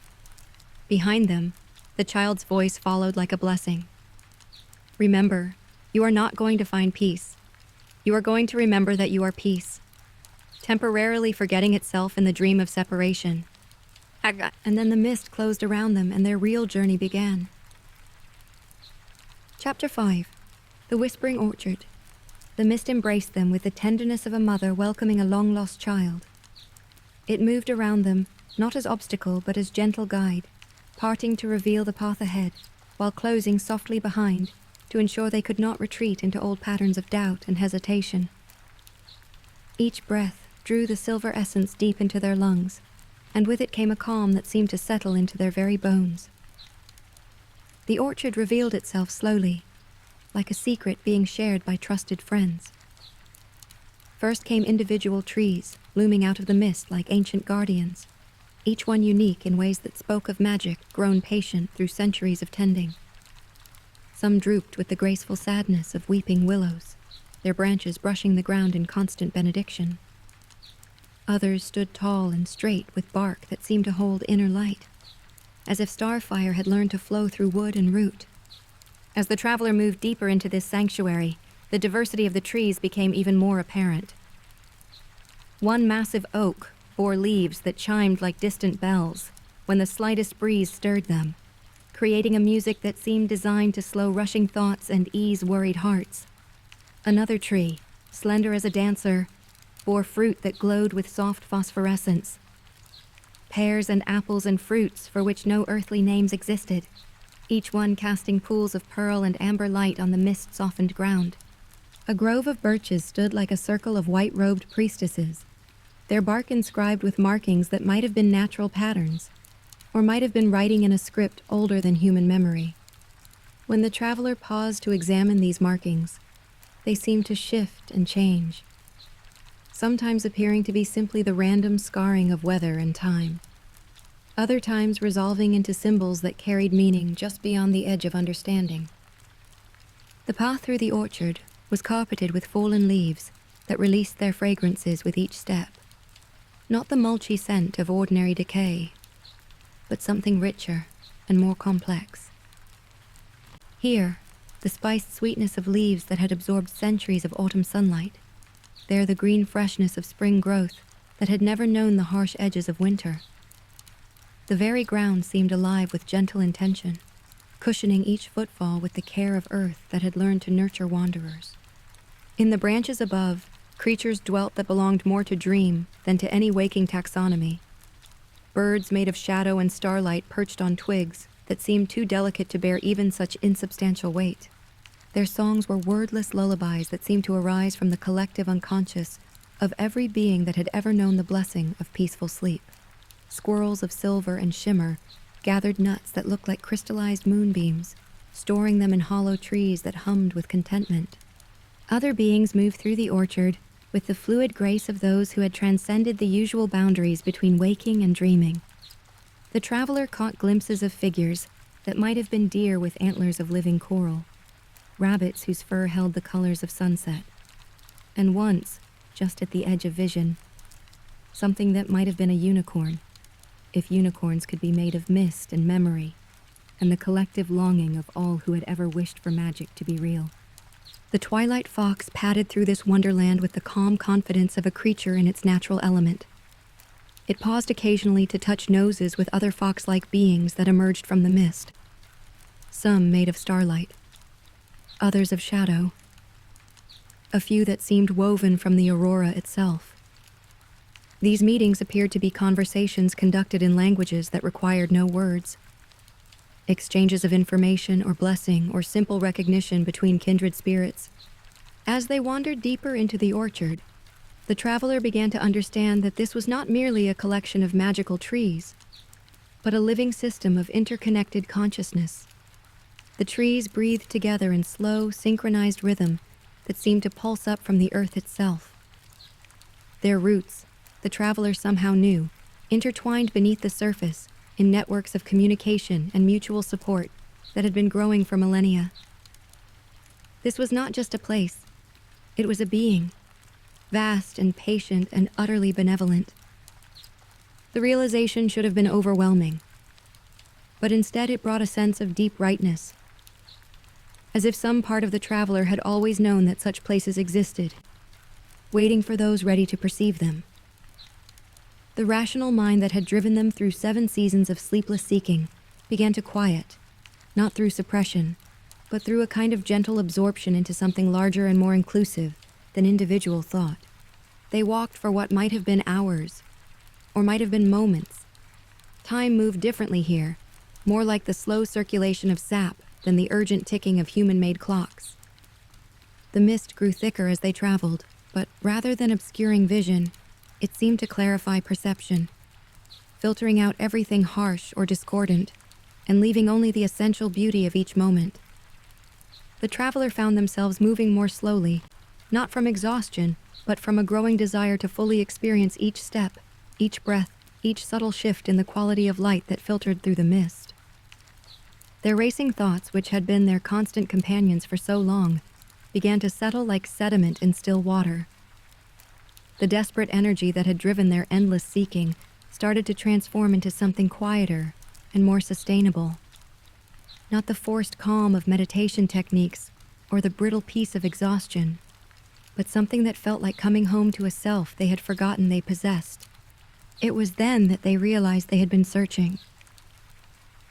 Behind them, the child's voice followed like a blessing. "Remember, you are not going to find peace. You are going to remember that you are peace, temporarily forgetting itself in the dream of separation." And then the mist closed around them and their real journey began. Chapter 5. The Whispering Orchard. The mist embraced them with the tenderness of a mother welcoming a long-lost child. It moved around them, not as obstacle but as gentle guide, parting to reveal the path ahead, while closing softly behind to ensure they could not retreat into old patterns of doubt and hesitation. Each breath drew the silver essence deep into their lungs, and with it came a calm that seemed to settle into their very bones. The orchard revealed itself slowly, like a secret being shared by trusted friends. First came individual trees, looming out of the mist like ancient guardians, each one unique in ways that spoke of magic grown patient through centuries of tending. Some drooped with the graceful sadness of weeping willows, their branches brushing the ground in constant benediction. Others stood tall and straight with bark that seemed to hold inner light, as if starfire had learned to flow through wood and root. As the traveler moved deeper into this sanctuary, the diversity of the trees became even more apparent. One massive oak bore leaves that chimed like distant bells when the slightest breeze stirred them, creating a music that seemed designed to slow rushing thoughts and ease worried hearts. Another tree, slender as a dancer, bore fruit that glowed with soft phosphorescence. Pears and apples and fruits for which no earthly names existed, each one casting pools of pearl and amber light on the mist-softened ground. A grove of birches stood like a circle of white-robed priestesses, their bark inscribed with markings that might have been natural patterns, or might have been writing in a script older than human memory. When the traveler paused to examine these markings, they seemed to shift and change, sometimes appearing to be simply the random scarring of weather and time, other times resolving into symbols that carried meaning just beyond the edge of understanding. The path through the orchard, was carpeted with fallen leaves that released their fragrances with each step. Not the mulchy scent of ordinary decay, but something richer and more complex. Here, the spiced sweetness of leaves that had absorbed centuries of autumn sunlight. There, the green freshness of spring growth that had never known the harsh edges of winter. The very ground seemed alive with gentle intention, cushioning each footfall with the care of earth that had learned to nurture wanderers. In the branches above, creatures dwelt that belonged more to dream than to any waking taxonomy. Birds made of shadow and starlight perched on twigs that seemed too delicate to bear even such insubstantial weight. Their songs were wordless lullabies that seemed to arise from the collective unconscious of every being that had ever known the blessing of peaceful sleep. Squirrels of silver and shimmer gathered nuts that looked like crystallized moonbeams, storing them in hollow trees that hummed with contentment. Other beings moved through the orchard with the fluid grace of those who had transcended the usual boundaries between waking and dreaming. The traveler caught glimpses of figures that might have been deer with antlers of living coral, rabbits whose fur held the colors of sunset, and once, just at the edge of vision, something that might have been a unicorn, if unicorns could be made of mist and memory, and the collective longing of all who had ever wished for magic to be real. The twilight fox padded through this wonderland with the calm confidence of a creature in its natural element. It paused occasionally to touch noses with other fox-like beings that emerged from the mist, some made of starlight, others of shadow, a few that seemed woven from the aurora itself. These meetings appeared to be conversations conducted in languages that required no words, exchanges of information or blessing or simple recognition between kindred spirits. As they wandered deeper into the orchard, the traveler began to understand that this was not merely a collection of magical trees, but a living system of interconnected consciousness. The trees breathed together in slow, synchronized rhythm that seemed to pulse up from the earth itself. Their roots, the traveler somehow knew, intertwined beneath the surface in networks of communication and mutual support that had been growing for millennia. This was not just a place, it was a being, vast and patient and utterly benevolent. The realization should have been overwhelming, but instead it brought a sense of deep rightness, as if some part of the traveler had always known that such places existed, waiting for those ready to perceive them. The rational mind that had driven them through 7 seasons of sleepless seeking began to quiet, not through suppression, but through a kind of gentle absorption into something larger and more inclusive than individual thought. They walked for what might have been hours, or might have been moments. Time moved differently here, more like the slow circulation of sap than the urgent ticking of human-made clocks. The mist grew thicker as they traveled, but rather than obscuring vision, it seemed to clarify perception, filtering out everything harsh or discordant, and leaving only the essential beauty of each moment. The traveler found themselves moving more slowly, not from exhaustion, but from a growing desire to fully experience each step, each breath, each subtle shift in the quality of light that filtered through the mist. Their racing thoughts, which had been their constant companions for so long, began to settle like sediment in still water. The desperate energy that had driven their endless seeking started to transform into something quieter and more sustainable. Not the forced calm of meditation techniques or the brittle peace of exhaustion, but something that felt like coming home to a self they had forgotten they possessed. It was then that they realized they had been searching.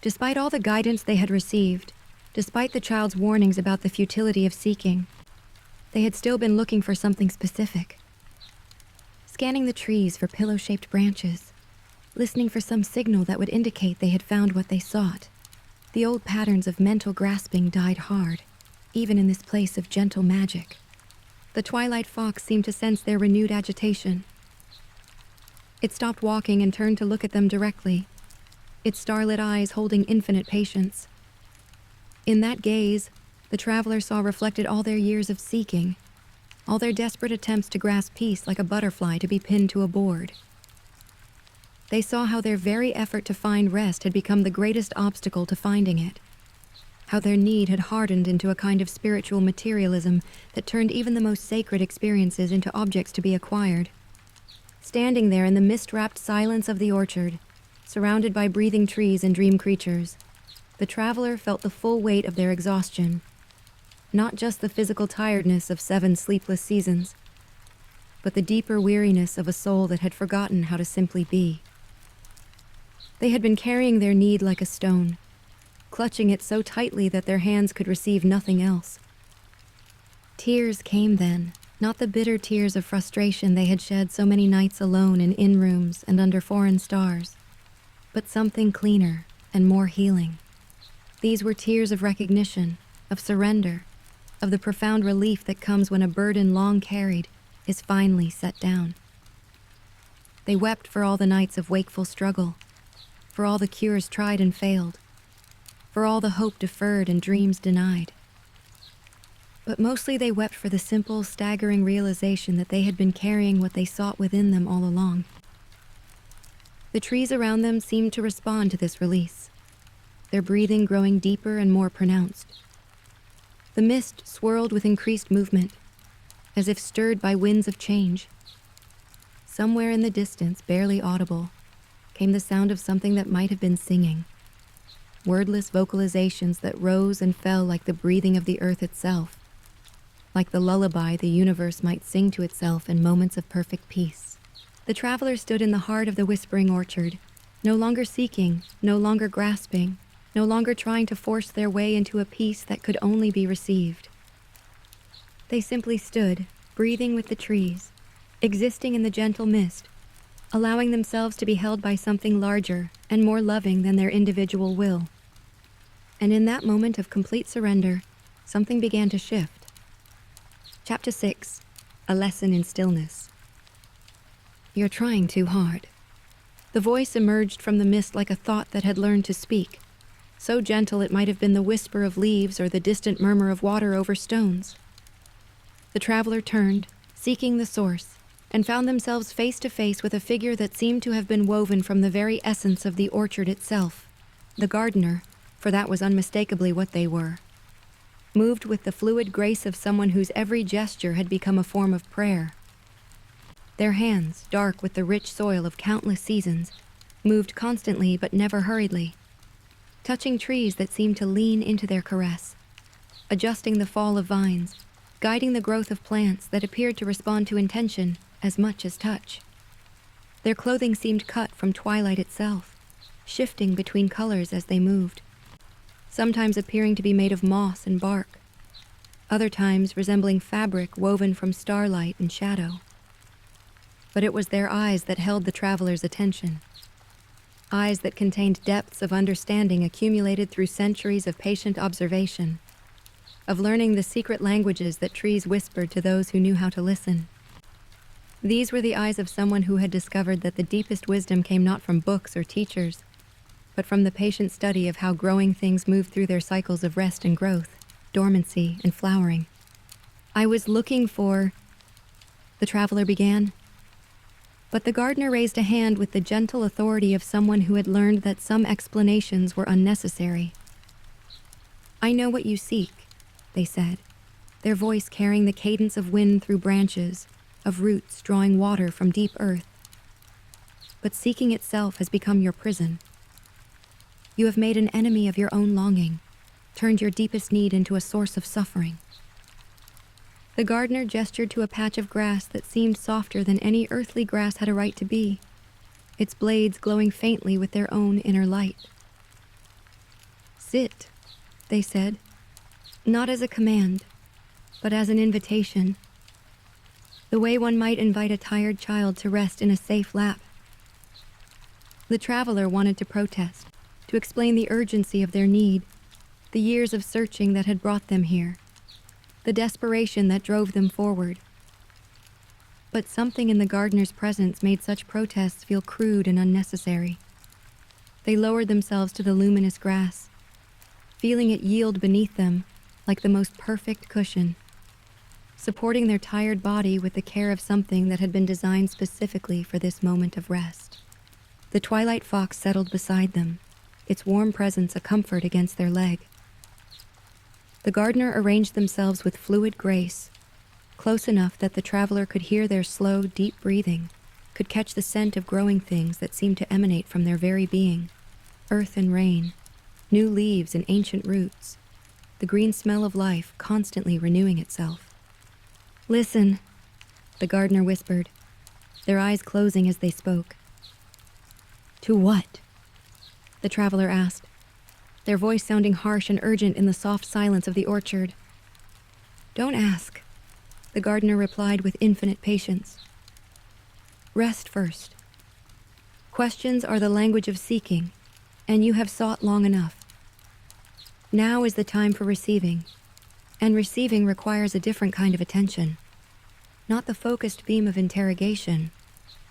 Despite all the guidance they had received, despite the child's warnings about the futility of seeking, they had still been looking for something specific. Scanning the trees for pillow-shaped branches, listening for some signal that would indicate they had found what they sought. The old patterns of mental grasping died hard, even in this place of gentle magic. The twilight fox seemed to sense their renewed agitation. It stopped walking and turned to look at them directly, its starlit eyes holding infinite patience. In that gaze, the traveler saw reflected all their years of seeking, all their desperate attempts to grasp peace like a butterfly to be pinned to a board. They saw how their very effort to find rest had become the greatest obstacle to finding it. how their need had hardened into a kind of spiritual materialism that turned even the most sacred experiences into objects to be acquired. Standing there in the mist-wrapped silence of the orchard, surrounded by breathing trees and dream creatures, the traveler felt the full weight of their exhaustion, not just the physical tiredness of 7 sleepless seasons, but the deeper weariness of a soul that had forgotten how to simply be. They had been carrying their need like a stone, clutching it so tightly that their hands could receive nothing else. Tears came then, not the bitter tears of frustration they had shed so many nights alone in inn rooms and under foreign stars, but something cleaner and more healing. These were tears of recognition, of surrender, of the profound relief that comes when a burden long carried is finally set down. They wept for all the nights of wakeful struggle, for all the cures tried and failed, for all the hope deferred and dreams denied. But mostly they wept for the simple, staggering realization that they had been carrying what they sought within them all along. The trees around them seemed to respond to this release, their breathing growing deeper and more pronounced. The mist swirled with increased movement, as if stirred by winds of change. Somewhere in the distance, barely audible, came the sound of something that might have been singing. Wordless vocalizations that rose and fell like the breathing of the earth itself, like the lullaby the universe might sing to itself in moments of perfect peace. The traveler stood in the heart of the whispering orchard, no longer seeking, no longer grasping, no longer trying to force their way into a peace that could only be received. They simply stood, breathing with the trees, existing in the gentle mist, allowing themselves to be held by something larger and more loving than their individual will. And in that moment of complete surrender, something began to shift. Chapter 6, A Lesson in Stillness. You're trying too hard. The voice emerged from the mist like a thought that had learned to speak, so gentle it might have been the whisper of leaves or the distant murmur of water over stones. The traveler turned, seeking the source, and found themselves face to face with a figure that seemed to have been woven from the very essence of the orchard itself. The gardener, for that was unmistakably what they were, moved with the fluid grace of someone whose every gesture had become a form of prayer. Their hands, dark with the rich soil of countless seasons, moved constantly but never hurriedly, touching trees that seemed to lean into their caress, adjusting the fall of vines, guiding the growth of plants that appeared to respond to intention as much as touch. Their clothing seemed cut from twilight itself, shifting between colors as they moved, sometimes appearing to be made of moss and bark, other times resembling fabric woven from starlight and shadow. But it was their eyes that held the traveler's attention, eyes that contained depths of understanding accumulated through centuries of patient observation, of learning the secret languages that trees whispered to those who knew how to listen. These were the eyes of someone who had discovered that the deepest wisdom came not from books or teachers, but from the patient study of how growing things move through their cycles of rest and growth, dormancy and flowering. I was looking for, the traveler began. But the gardener raised a hand with the gentle authority of someone who had learned that some explanations were unnecessary. I know what you seek, they said, their voice carrying the cadence of wind through branches, of roots drawing water from deep earth. But seeking itself has become your prison. You have made an enemy of your own longing, turned your deepest need into a source of suffering. The gardener gestured to a patch of grass that seemed softer than any earthly grass had a right to be, its blades glowing faintly with their own inner light. Sit, they said, not as a command, but as an invitation, the way one might invite a tired child to rest in a safe lap. The traveler wanted to protest, to explain the urgency of their need, the years of searching that had brought them here, the desperation that drove them forward. But something in the gardener's presence made such protests feel crude and unnecessary. They lowered themselves to the luminous grass, feeling it yield beneath them like the most perfect cushion, supporting their tired body with the care of something that had been designed specifically for this moment of rest. The twilight fox settled beside them, its warm presence a comfort against their leg. The gardener arranged themselves with fluid grace, close enough that the traveler could hear their slow, deep breathing, could catch the scent of growing things that seemed to emanate from their very being: earth and rain, new leaves and ancient roots, the green smell of life constantly renewing itself. "Listen," the gardener whispered, their eyes closing as they spoke. "To what?" the traveler asked, their voice sounding harsh and urgent in the soft silence of the orchard. "Don't ask," the gardener replied with infinite patience. "Rest first. Questions are the language of seeking, and you have sought long enough. Now is the time for receiving, and receiving requires a different kind of attention. Not the focused beam of interrogation,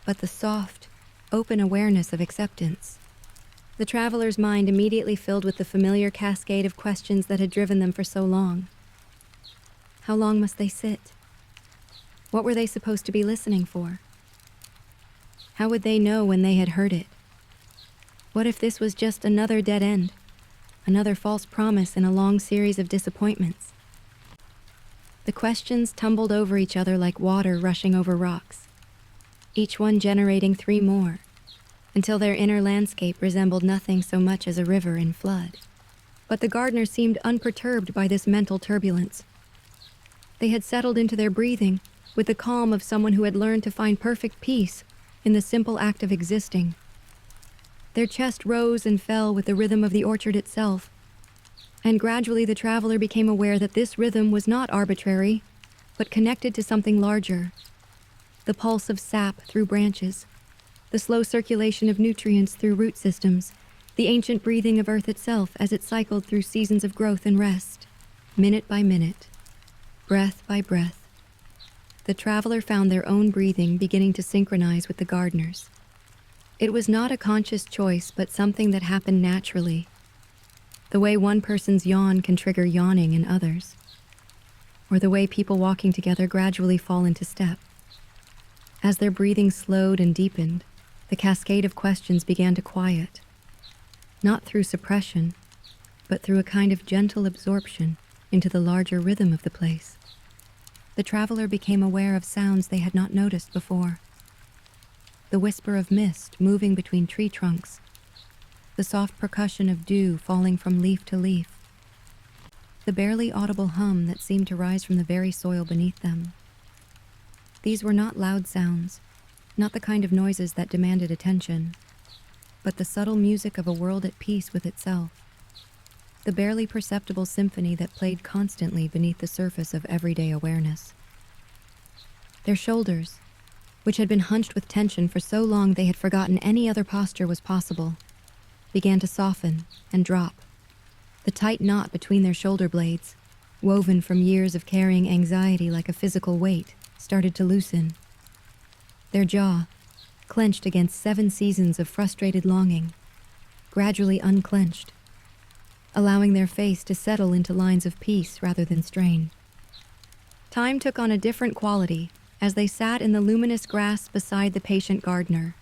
but the soft, open awareness of acceptance." The traveler's mind immediately filled with the familiar cascade of questions that had driven them for so long. How long must they sit? What were they supposed to be listening for? How would they know when they had heard it? What if this was just another dead end, another false promise in a long series of disappointments? The questions tumbled over each other like water rushing over rocks, each one generating 3 more, until their inner landscape resembled nothing so much as a river in flood. But the gardener seemed unperturbed by this mental turbulence. They had settled into their breathing with the calm of someone who had learned to find perfect peace in the simple act of existing. Their chest rose and fell with the rhythm of the orchard itself, and gradually the traveler became aware that this rhythm was not arbitrary, but connected to something larger: the pulse of sap through branches, the slow circulation of nutrients through root systems, the ancient breathing of earth itself as it cycled through seasons of growth and rest, minute by minute, breath by breath. The traveler found their own breathing beginning to synchronize with the gardener's. It was not a conscious choice, but something that happened naturally, the way one person's yawn can trigger yawning in others, or the way people walking together gradually fall into step. As their breathing slowed and deepened, the cascade of questions began to quiet, not through suppression, but through a kind of gentle absorption into the larger rhythm of the place. The traveler became aware of sounds they had not noticed before: the whisper of mist moving between tree trunks, the soft percussion of dew falling from leaf to leaf, the barely audible hum that seemed to rise from the very soil beneath them. These were not loud sounds, not the kind of noises that demanded attention, but the subtle music of a world at peace with itself, the barely perceptible symphony that played constantly beneath the surface of everyday awareness. Their shoulders, which had been hunched with tension for so long they had forgotten any other posture was possible, began to soften and drop. The tight knot between their shoulder blades, woven from years of carrying anxiety like a physical weight, started to loosen. Their jaw, clenched against 7 seasons of frustrated longing, gradually unclenched, allowing their face to settle into lines of peace rather than strain. Time took on a different quality as they sat in the luminous grass beside the patient gardener.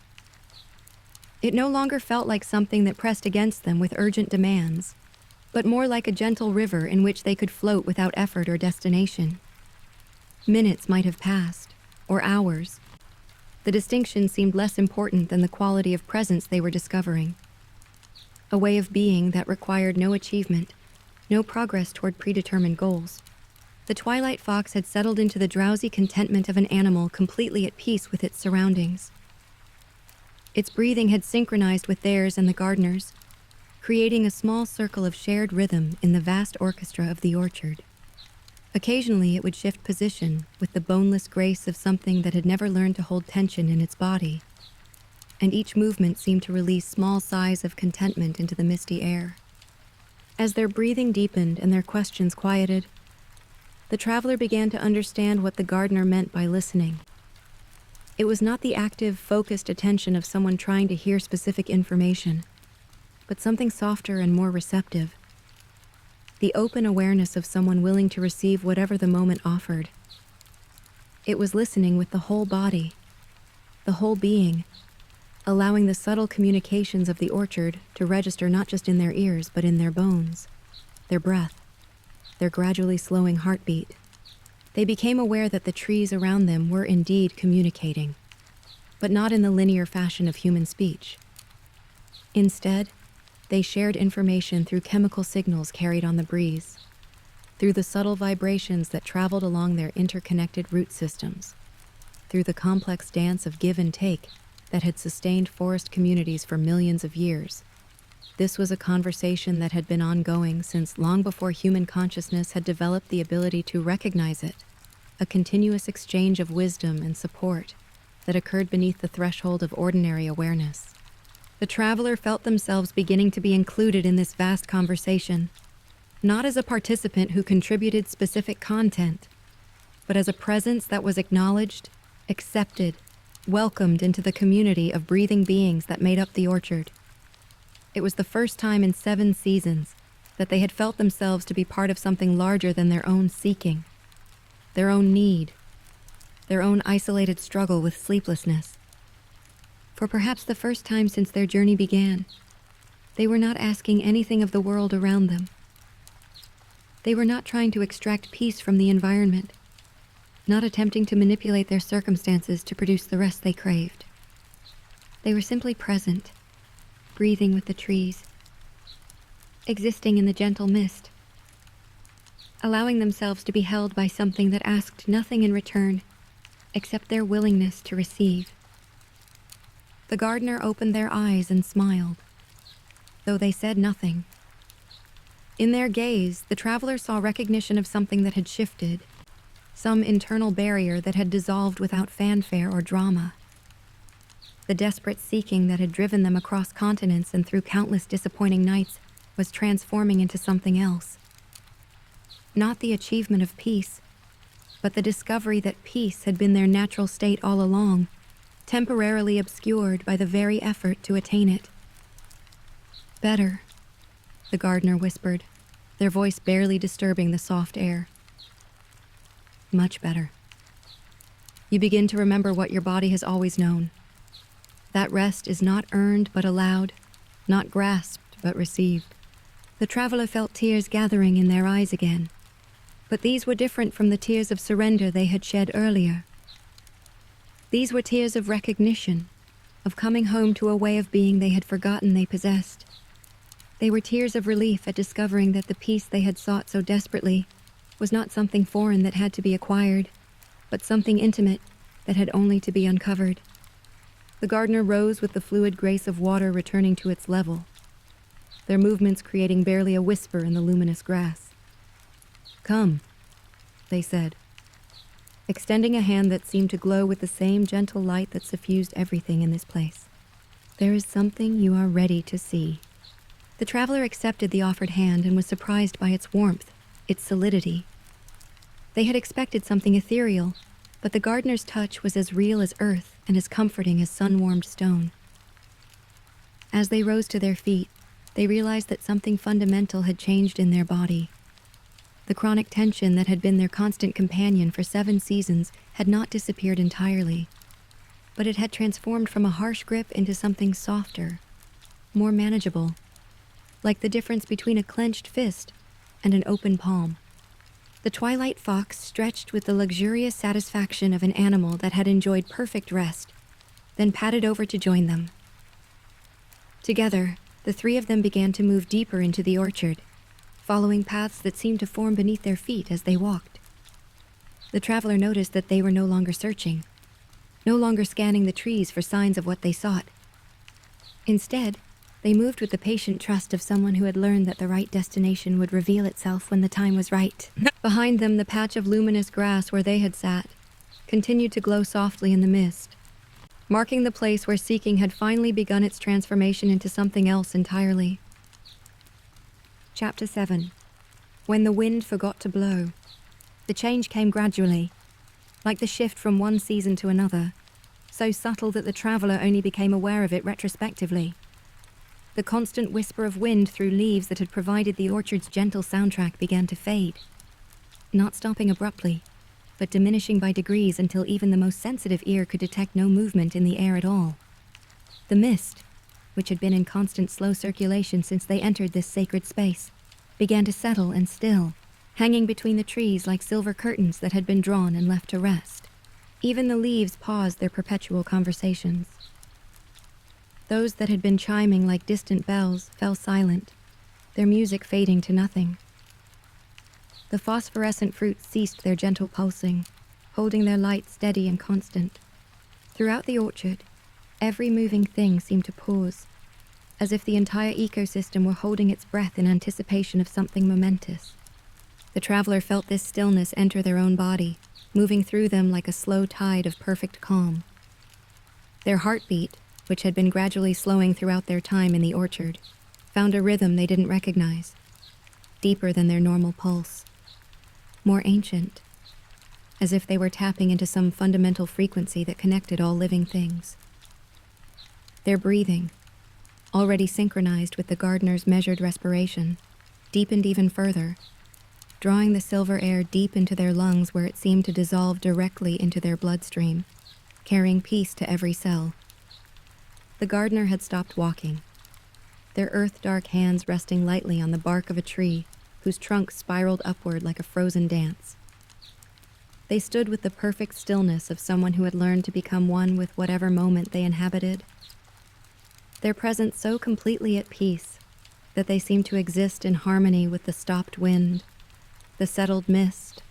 It no longer felt like something that pressed against them with urgent demands, but more like a gentle river in which they could float without effort or destination. Minutes might have passed, or hours. The distinction seemed less important than the quality of presence they were discovering. A way of being that required no achievement, no progress toward predetermined goals. The twilight fox had settled into the drowsy contentment of an animal completely at peace with its surroundings. Its breathing had synchronized with theirs and the gardener's, creating a small circle of shared rhythm in the vast orchestra of the orchard. Occasionally it would shift position with the boneless grace of something that had never learned to hold tension in its body, and each movement seemed to release small sighs of contentment into the misty air. As their breathing deepened and their questions quieted, the traveler began to understand what the gardener meant by listening. It was not the active, focused attention of someone trying to hear specific information, but something softer and more receptive. The open awareness of someone willing to receive whatever the moment offered. It was listening with the whole body, the whole being, allowing the subtle communications of the orchard to register not just in their ears, but in their bones, their breath, their gradually slowing heartbeat, they became aware that the trees around them were indeed communicating, but not in the linear fashion of human speech. Instead, they shared information through chemical signals carried on the breeze, through the subtle vibrations that traveled along their interconnected root systems, through the complex dance of give and take that had sustained forest communities for millions of years. This was a conversation that had been ongoing since long before human consciousness had developed the ability to recognize it, a continuous exchange of wisdom and support that occurred beneath the threshold of ordinary awareness. The traveler felt themselves beginning to be included in this vast conversation, not as a participant who contributed specific content, but as a presence that was acknowledged, accepted, welcomed into the community of breathing beings that made up the orchard. It was the first time in 7 seasons that they had felt themselves to be part of something larger than their own seeking, their own need, their own isolated struggle with sleeplessness. For perhaps the first time since their journey began, they were not asking anything of the world around them. They were not trying to extract peace from the environment, not attempting to manipulate their circumstances to produce the rest they craved. They were simply present, breathing with the trees, existing in the gentle mist, allowing themselves to be held by something that asked nothing in return except their willingness to receive. The gardener opened their eyes and smiled, though they said nothing. In their gaze, the traveler saw recognition of something that had shifted, some internal barrier that had dissolved without fanfare or drama. The desperate seeking that had driven them across continents and through countless disappointing nights was transforming into something else. Not the achievement of peace, but the discovery that peace had been their natural state all along, temporarily obscured by the very effort to attain it. "Better," the gardener whispered, their voice barely disturbing the soft air. "Much better. You begin to remember what your body has always known. That rest is not earned but allowed, not grasped but received." The traveler felt tears gathering in their eyes again, but these were different from the tears of surrender they had shed earlier. These were tears of recognition, of coming home to a way of being they had forgotten they possessed. They were tears of relief at discovering that the peace they had sought so desperately was not something foreign that had to be acquired, but something intimate that had only to be uncovered. The gardener rose with the fluid grace of water returning to its level, their movements creating barely a whisper in the luminous grass. "Come," they said, extending a hand that seemed to glow with the same gentle light that suffused everything in this place. "There is something you are ready to see." The traveler accepted the offered hand and was surprised by its warmth, its solidity. They had expected something ethereal, but the gardener's touch was as real as earth and as comforting as sun-warmed stone. As they rose to their feet, they realized that something fundamental had changed in their body. The chronic tension that had been their constant companion for 7 seasons had not disappeared entirely, but it had transformed from a harsh grip into something softer, more manageable, like the difference between a clenched fist and an open palm. The twilight fox stretched with the luxurious satisfaction of an animal that had enjoyed perfect rest, then padded over to join them. Together, the 3 of them began to move deeper into the orchard, following paths that seemed to form beneath their feet as they walked. The traveler noticed that they were no longer searching, no longer scanning the trees for signs of what they sought. Instead, they moved with the patient trust of someone who had learned that the right destination would reveal itself when the time was right. Behind them, the patch of luminous grass where they had sat continued to glow softly in the mist, marking the place where seeking had finally begun its transformation into something else entirely. Chapter 7. When the wind forgot to blow. The change came gradually, like the shift from one season to another, so subtle that the traveler only became aware of it retrospectively. The constant whisper of wind through leaves that had provided the orchard's gentle soundtrack began to fade, not stopping abruptly, but diminishing by degrees until even the most sensitive ear could detect no movement in the air at all. The mist, which had been in constant slow circulation since they entered this sacred space, began to settle and still, hanging between the trees like silver curtains that had been drawn and left to rest. Even the leaves paused their perpetual conversations. Those that had been chiming like distant bells fell silent, their music fading to nothing. The phosphorescent fruits ceased their gentle pulsing, holding their light steady and constant. Throughout the orchard, every moving thing seemed to pause, as if the entire ecosystem were holding its breath in anticipation of something momentous. The traveler felt this stillness enter their own body, moving through them like a slow tide of perfect calm. Their heartbeat, which had been gradually slowing throughout their time in the orchard, found a rhythm they didn't recognize, deeper than their normal pulse, more ancient, as if they were tapping into some fundamental frequency that connected all living things. Their breathing, already synchronized with the gardener's measured respiration, deepened even further, drawing the silver air deep into their lungs where it seemed to dissolve directly into their bloodstream, carrying peace to every cell. The gardener had stopped walking, their earth-dark hands resting lightly on the bark of a tree whose trunk spiraled upward like a frozen dance. They stood with the perfect stillness of someone who had learned to become one with whatever moment they inhabited, their presence so completely at peace that they seemed to exist in harmony with the stopped wind, the settled mist,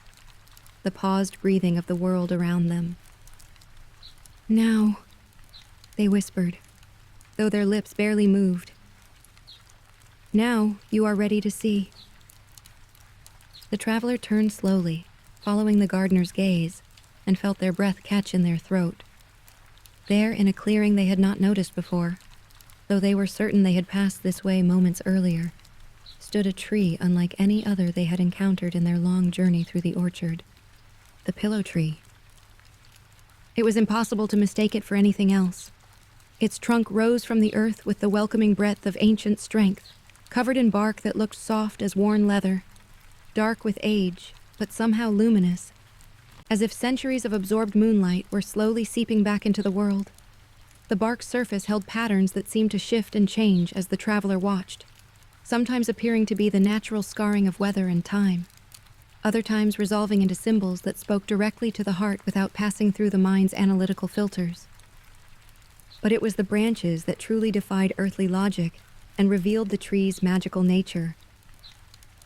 the paused breathing of the world around them. "Now," they whispered, though their lips barely moved. "Now you are ready to see." The traveler turned slowly, following the gardener's gaze, and felt their breath catch in their throat. There, in a clearing they had not noticed before, though they were certain they had passed this way moments earlier, stood a tree unlike any other they had encountered in their long journey through the orchard. The pillow tree. It was impossible to mistake it for anything else. Its trunk rose from the earth with the welcoming breadth of ancient strength, covered in bark that looked soft as worn leather, dark with age, but somehow luminous, as if centuries of absorbed moonlight were slowly seeping back into the world. The bark's surface held patterns that seemed to shift and change as the traveler watched, sometimes appearing to be the natural scarring of weather and time, other times resolving into symbols that spoke directly to the heart without passing through the mind's analytical filters. But it was the branches that truly defied earthly logic and revealed the tree's magical nature.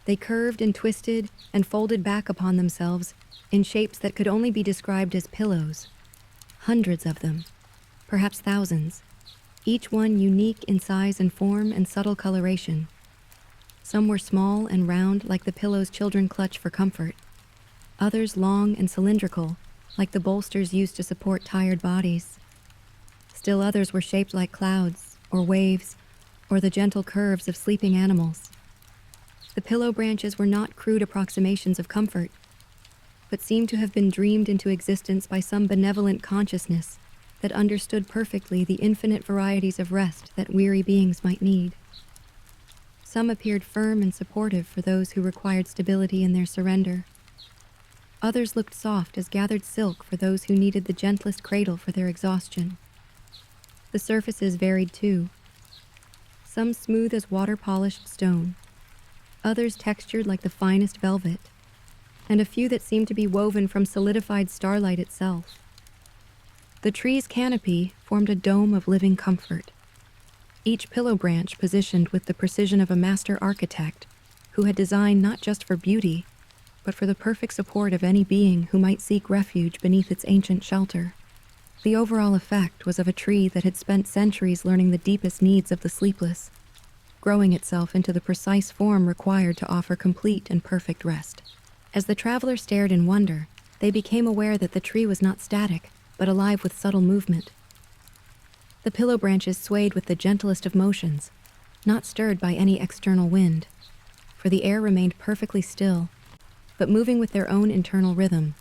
They curved and twisted and folded back upon themselves in shapes that could only be described as pillows. Hundreds of them, perhaps thousands, each one unique in size and form and subtle coloration. Some were small and round like the pillows children clutch for comfort, others long and cylindrical like the bolsters used to support tired bodies. Still others were shaped like clouds or waves or the gentle curves of sleeping animals. The pillow branches were not crude approximations of comfort, but seemed to have been dreamed into existence by some benevolent consciousness that understood perfectly the infinite varieties of rest that weary beings might need. Some appeared firm and supportive for those who required stability in their surrender. Others looked soft as gathered silk for those who needed the gentlest cradle for their exhaustion. The surfaces varied too. Some smooth as water-polished stone, others textured like the finest velvet, and a few that seemed to be woven from solidified starlight itself. The tree's canopy formed a dome of living comfort, each pillow branch positioned with the precision of a master architect who had designed not just for beauty, but for the perfect support of any being who might seek refuge beneath its ancient shelter. The overall effect was of a tree that had spent centuries learning the deepest needs of the sleepless, growing itself into the precise form required to offer complete and perfect rest. As the traveler stared in wonder, they became aware that the tree was not static, but alive with subtle movement. The pillow branches swayed with the gentlest of motions, not stirred by any external wind, for the air remained perfectly still, but moving with their own internal rhythm,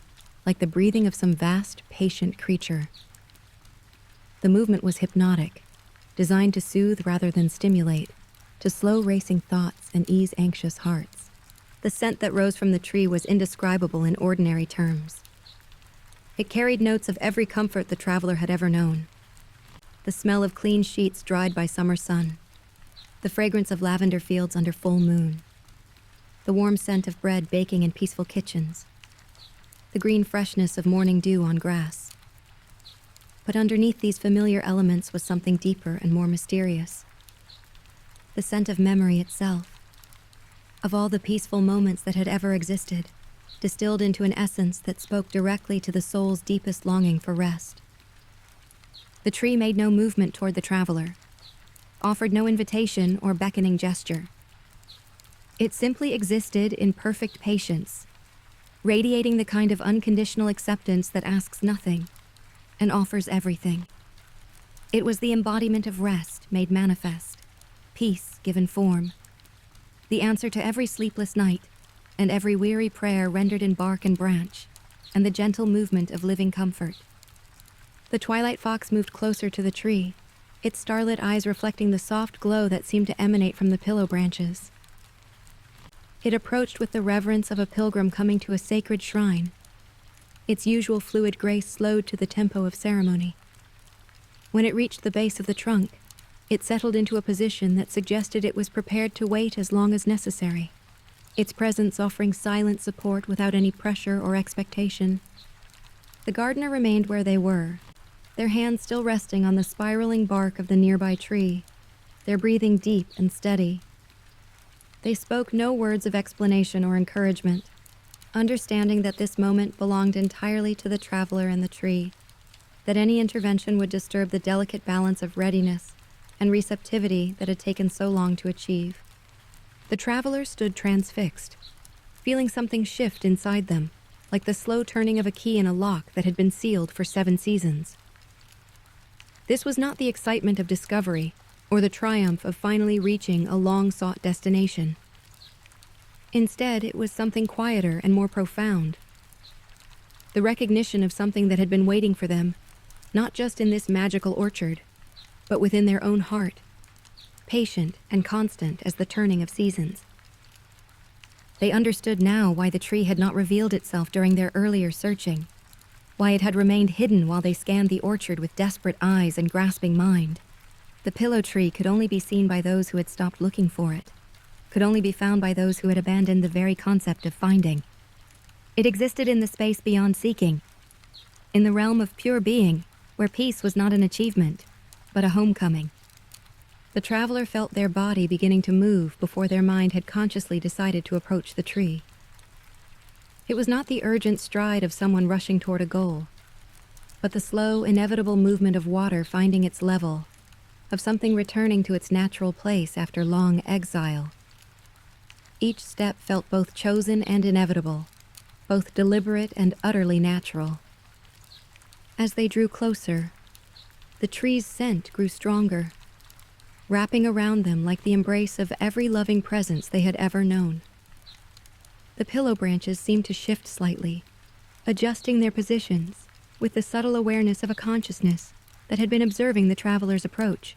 like the breathing of some vast, patient creature. The movement was hypnotic, designed to soothe rather than stimulate, to slow racing thoughts and ease anxious hearts. The scent that rose from the tree was indescribable in ordinary terms. It carried notes of every comfort the traveler had ever known. The smell of clean sheets dried by summer sun, the fragrance of lavender fields under full moon, the warm scent of bread baking in peaceful kitchens, the green freshness of morning dew on grass. But underneath these familiar elements was something deeper and more mysterious. The scent of memory itself, of all the peaceful moments that had ever existed, distilled into an essence that spoke directly to the soul's deepest longing for rest. The tree made no movement toward the traveler, offered no invitation or beckoning gesture. It simply existed in perfect patience, radiating the kind of unconditional acceptance that asks nothing and offers everything. It was the embodiment of rest made manifest, peace given form, the answer to every sleepless night and every weary prayer rendered in bark and branch, and the gentle movement of living comfort. The twilight fox moved closer to the tree, its starlit eyes reflecting the soft glow that seemed to emanate from the pillow branches. It approached with the reverence of a pilgrim coming to a sacred shrine, its usual fluid grace slowed to the tempo of ceremony. When it reached the base of the trunk, it settled into a position that suggested it was prepared to wait as long as necessary, its presence offering silent support without any pressure or expectation. The gardener remained where they were, their hands still resting on the spiraling bark of the nearby tree, their breathing deep and steady. They spoke no words of explanation or encouragement, understanding that this moment belonged entirely to the traveler and the tree, that any intervention would disturb the delicate balance of readiness and receptivity that had taken so long to achieve. The traveler stood transfixed, feeling something shift inside them, like the slow turning of a key in a lock that had been sealed for 7 seasons. This was not the excitement of discovery or the triumph of finally reaching a long-sought destination. Instead, it was something quieter and more profound. The recognition of something that had been waiting for them, not just in this magical orchard, but within their own heart, patient and constant as the turning of seasons. They understood now why the tree had not revealed itself during their earlier searching, why it had remained hidden while they scanned the orchard with desperate eyes and grasping mind. The pillow tree could only be seen by those who had stopped looking for it, could only be found by those who had abandoned the very concept of finding. It existed in the space beyond seeking, in the realm of pure being, where peace was not an achievement, but a homecoming. The traveler felt their body beginning to move before their mind had consciously decided to approach the tree. It was not the urgent stride of someone rushing toward a goal, but the slow, inevitable movement of water finding its level, of something returning to its natural place after long exile. Each step felt both chosen and inevitable, both deliberate and utterly natural. As they drew closer, the tree's scent grew stronger, wrapping around them like the embrace of every loving presence they had ever known. The pillow branches seemed to shift slightly, adjusting their positions with the subtle awareness of a consciousness that had been observing the traveler's approach,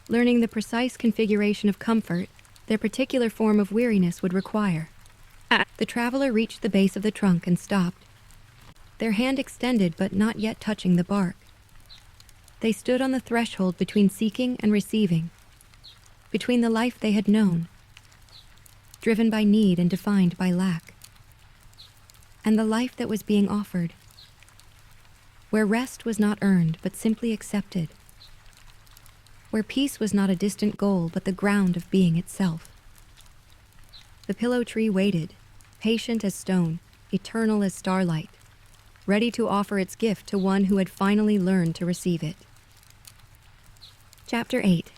learning the precise configuration of comfort their particular form of weariness would require. The traveler reached the base of the trunk and stopped, their hand extended but not yet touching the bark. They stood on the threshold between seeking and receiving, between the life they had known, driven by need and defined by lack, and the life that was being offered, where rest was not earned but simply accepted, where peace was not a distant goal but the ground of being itself. The pillow tree waited, patient as stone, eternal as starlight, ready to offer its gift to one who had finally learned to receive it. Chapter 8.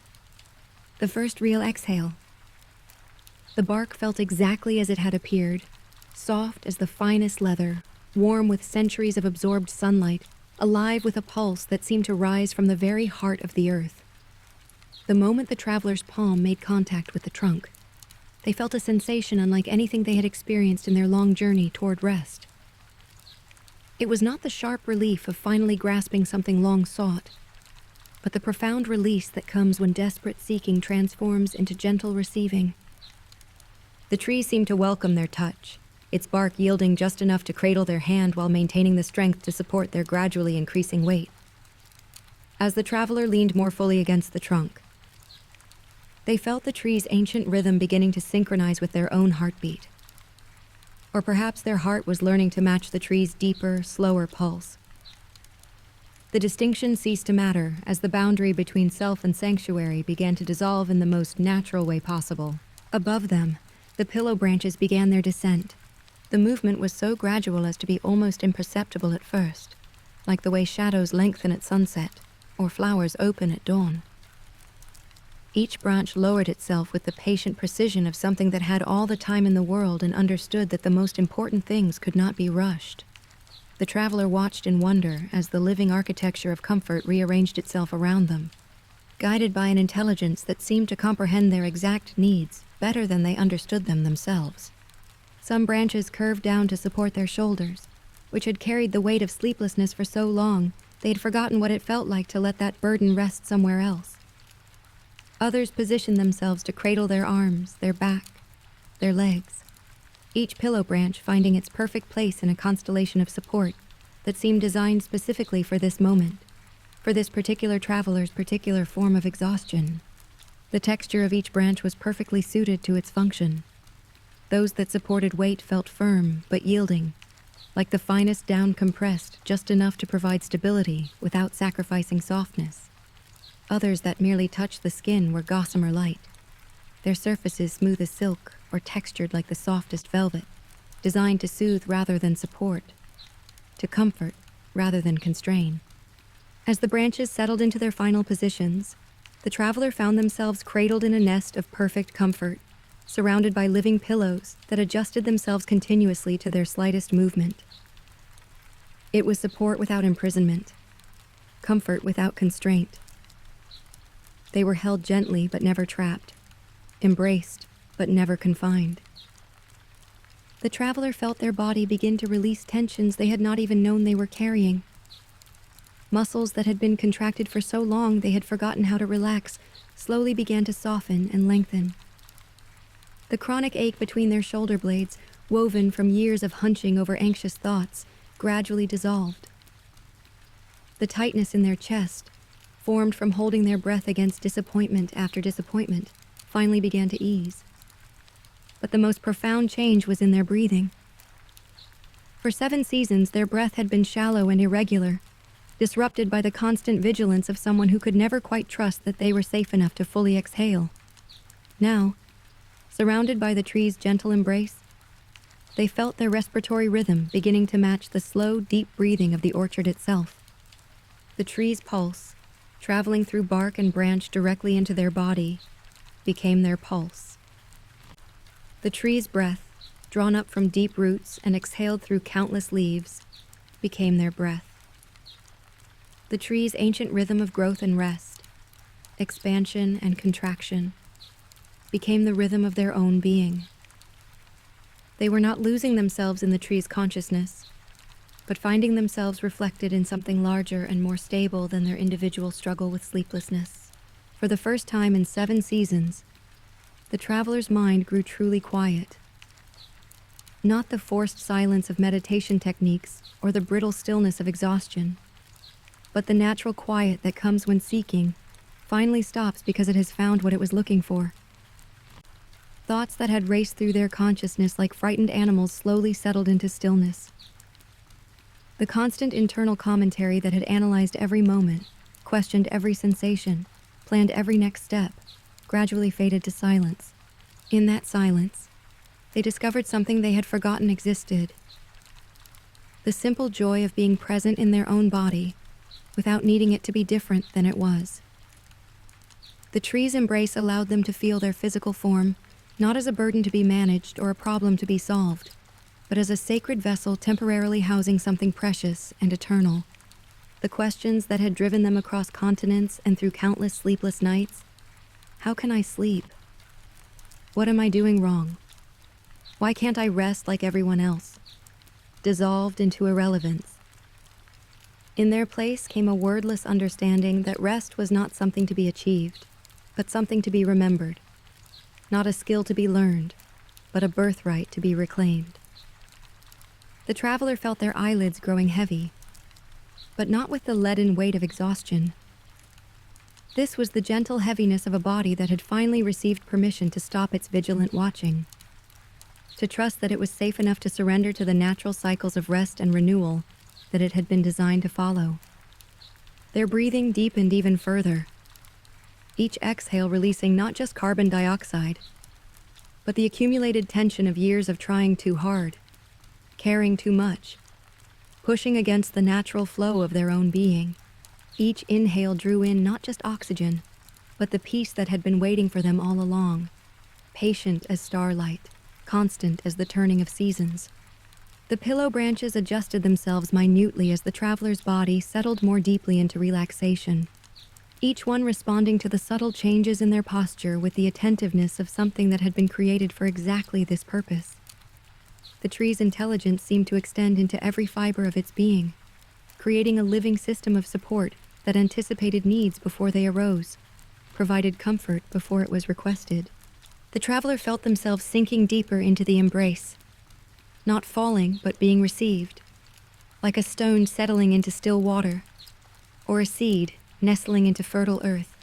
The first real exhale. The bark felt exactly as it had appeared, soft as the finest leather, warm with centuries of absorbed sunlight, alive with a pulse that seemed to rise from the very heart of the earth. The moment the traveler's palm made contact with the trunk, they felt a sensation unlike anything they had experienced in their long journey toward rest. It was not the sharp relief of finally grasping something long sought, but the profound release that comes when desperate seeking transforms into gentle receiving. The tree seemed to welcome their touch, its bark yielding just enough to cradle their hand while maintaining the strength to support their gradually increasing weight. As the traveler leaned more fully against the trunk, they felt the tree's ancient rhythm beginning to synchronize with their own heartbeat. or perhaps their heart was learning to match the tree's deeper, slower pulse. The distinction ceased to matter as the boundary between self and sanctuary began to dissolve in the most natural way possible. Above them, the pillow branches began their descent. The movement was so gradual as to be almost imperceptible at first, like the way shadows lengthen at sunset or flowers open at dawn. Each branch lowered itself with the patient precision of something that had all the time in the world and understood that the most important things could not be rushed. The traveler watched in wonder as the living architecture of comfort rearranged itself around them, guided by an intelligence that seemed to comprehend their exact needs better than they understood them themselves. Some branches curved down to support their shoulders, which had carried the weight of sleeplessness for so long they had forgotten what it felt like to let that burden rest somewhere else. Others positioned themselves to cradle their arms, their back, their legs, each pillow branch finding its perfect place in a constellation of support that seemed designed specifically for this moment, for this particular traveler's particular form of exhaustion. The texture of each branch was perfectly suited to its function. Those that supported weight felt firm but yielding, like the finest down compressed just enough to provide stability without sacrificing softness. Others that merely touched the skin were gossamer light, their surfaces smooth as silk or textured like the softest velvet, designed to soothe rather than support, to comfort rather than constrain. As the branches settled into their final positions, the traveler found themselves cradled in a nest of perfect comfort, surrounded by living pillows that adjusted themselves continuously to their slightest movement. It was support without imprisonment, comfort without constraint. They were held gently but never trapped, embraced but never confined. The traveler felt their body begin to release tensions they had not even known they were carrying. Muscles that had been contracted for so long they had forgotten how to relax slowly began to soften and lengthen. The chronic ache between their shoulder blades, woven from years of hunching over anxious thoughts, gradually dissolved. The tightness in their chest, formed from holding their breath against disappointment after disappointment, finally began to ease. But the most profound change was in their breathing. For 7 seasons, their breath had been shallow and irregular, disrupted by the constant vigilance of someone who could never quite trust that they were safe enough to fully exhale. Now, surrounded by the tree's gentle embrace, they felt their respiratory rhythm beginning to match the slow, deep breathing of the orchard itself. The tree's pulse, traveling through bark and branch directly into their body, became their pulse. The tree's breath, drawn up from deep roots and exhaled through countless leaves, became their breath. The tree's ancient rhythm of growth and rest, expansion and contraction, became the rhythm of their own being. They were not losing themselves in the tree's consciousness, but finding themselves reflected in something larger and more stable than their individual struggle with sleeplessness. For the first time in 7 seasons, the traveler's mind grew truly quiet. Not the forced silence of meditation techniques or the brittle stillness of exhaustion, but the natural quiet that comes when seeking finally stops because it has found what it was looking for. Thoughts that had raced through their consciousness like frightened animals slowly settled into stillness. The constant internal commentary that had analyzed every moment, questioned every sensation, planned every next step, gradually faded to silence. In that silence, they discovered something they had forgotten existed. The simple joy of being present in their own body, without needing it to be different than it was. The tree's embrace allowed them to feel their physical form, not as a burden to be managed or a problem to be solved, but as a sacred vessel temporarily housing something precious and eternal. The questions that had driven them across continents and through countless sleepless nights. How can I sleep? What am I doing wrong? Why can't I rest like everyone else? Dissolved into irrelevance. In their place came a wordless understanding that rest was not something to be achieved, but something to be remembered. Not a skill to be learned, but a birthright to be reclaimed. The traveler felt their eyelids growing heavy, but not with the leaden weight of exhaustion. This was the gentle heaviness of a body that had finally received permission to stop its vigilant watching. to trust that it was safe enough to surrender to the natural cycles of rest and renewal that it had been designed to follow. Their breathing deepened even further, each exhale releasing not just carbon dioxide, but the accumulated tension of years of trying too hard, caring too much, pushing against the natural flow of their own being. Each inhale drew in not just oxygen, but the peace that had been waiting for them all along, patient as starlight, constant as the turning of seasons. The pillow branches adjusted themselves minutely as the traveler's body settled more deeply into relaxation, each one responding to the subtle changes in their posture with the attentiveness of something that had been created for exactly this purpose. The tree's intelligence seemed to extend into every fiber of its being, creating a living system of support that anticipated needs before they arose, provided comfort before it was requested. The traveler felt themselves sinking deeper into the embrace, not falling but being received, like a stone settling into still water, or a seed nestling into fertile earth.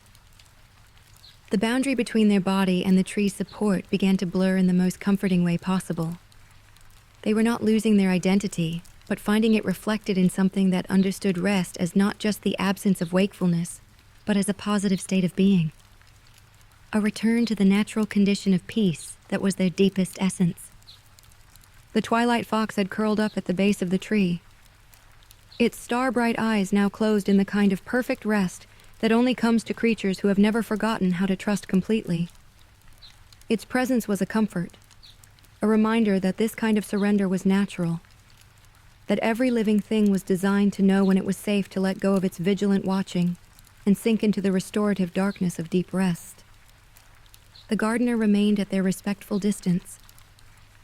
The boundary between their body and the tree's support began to blur in the most comforting way possible. They were not losing their identity, but finding it reflected in something that understood rest as not just the absence of wakefulness, but as a positive state of being. A return to the natural condition of peace that was their deepest essence. The twilight fox had curled up at the base of the tree, its star-bright eyes now closed in the kind of perfect rest that only comes to creatures who have never forgotten how to trust completely. Its presence was a comfort, a reminder that this kind of surrender was natural, that every living thing was designed to know when it was safe to let go of its vigilant watching and sink into the restorative darkness of deep rest. The gardener remained at their respectful distance,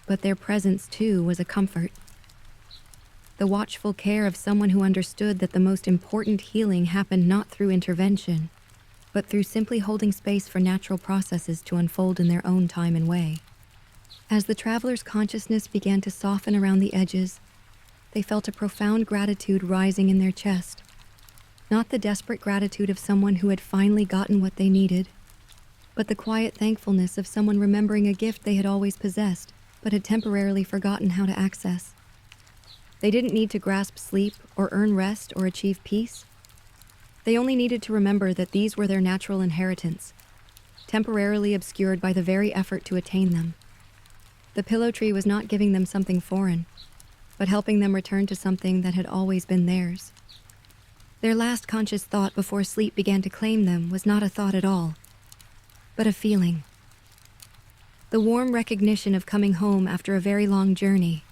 but their presence too was a comfort. The watchful care of someone who understood that the most important healing happened not through intervention, but through simply holding space for natural processes to unfold in their own time and way. As the traveler's consciousness began to soften around the edges, they felt a profound gratitude rising in their chest. Not the desperate gratitude of someone who had finally gotten what they needed, but the quiet thankfulness of someone remembering a gift they had always possessed, but had temporarily forgotten how to access. They didn't need to grasp sleep or earn rest or achieve peace. They only needed to remember that these were their natural inheritance, temporarily obscured by the very effort to attain them. The pillow tree was not giving them something foreign, but helping them return to something that had always been theirs. Their last conscious thought before sleep began to claim them was not a thought at all, but a feeling. The warm recognition of coming home after a very long journey,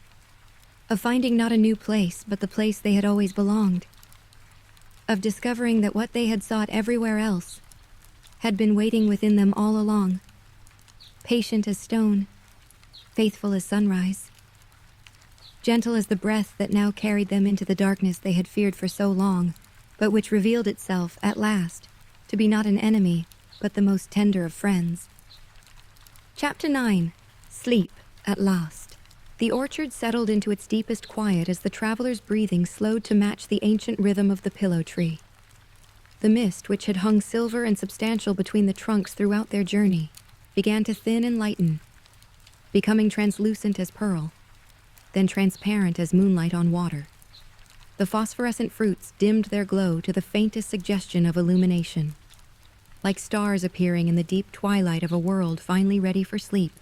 of finding not a new place, but the place they had always belonged, of discovering that what they had sought everywhere else had been waiting within them all along, patient as stone, faithful as sunrise, gentle as the breath that now carried them into the darkness they had feared for so long, but which revealed itself, at last, to be not an enemy, but the most tender of friends. Chapter 9. Sleep, at last. The orchard settled into its deepest quiet as the traveler's breathing slowed to match the ancient rhythm of the pillow tree. The mist, which had hung silver and substantial between the trunks throughout their journey, began to thin and lighten, becoming translucent as pearl, then transparent as moonlight on water. The phosphorescent fruits dimmed their glow to the faintest suggestion of illumination, like stars appearing in the deep twilight of a world finally ready for sleep.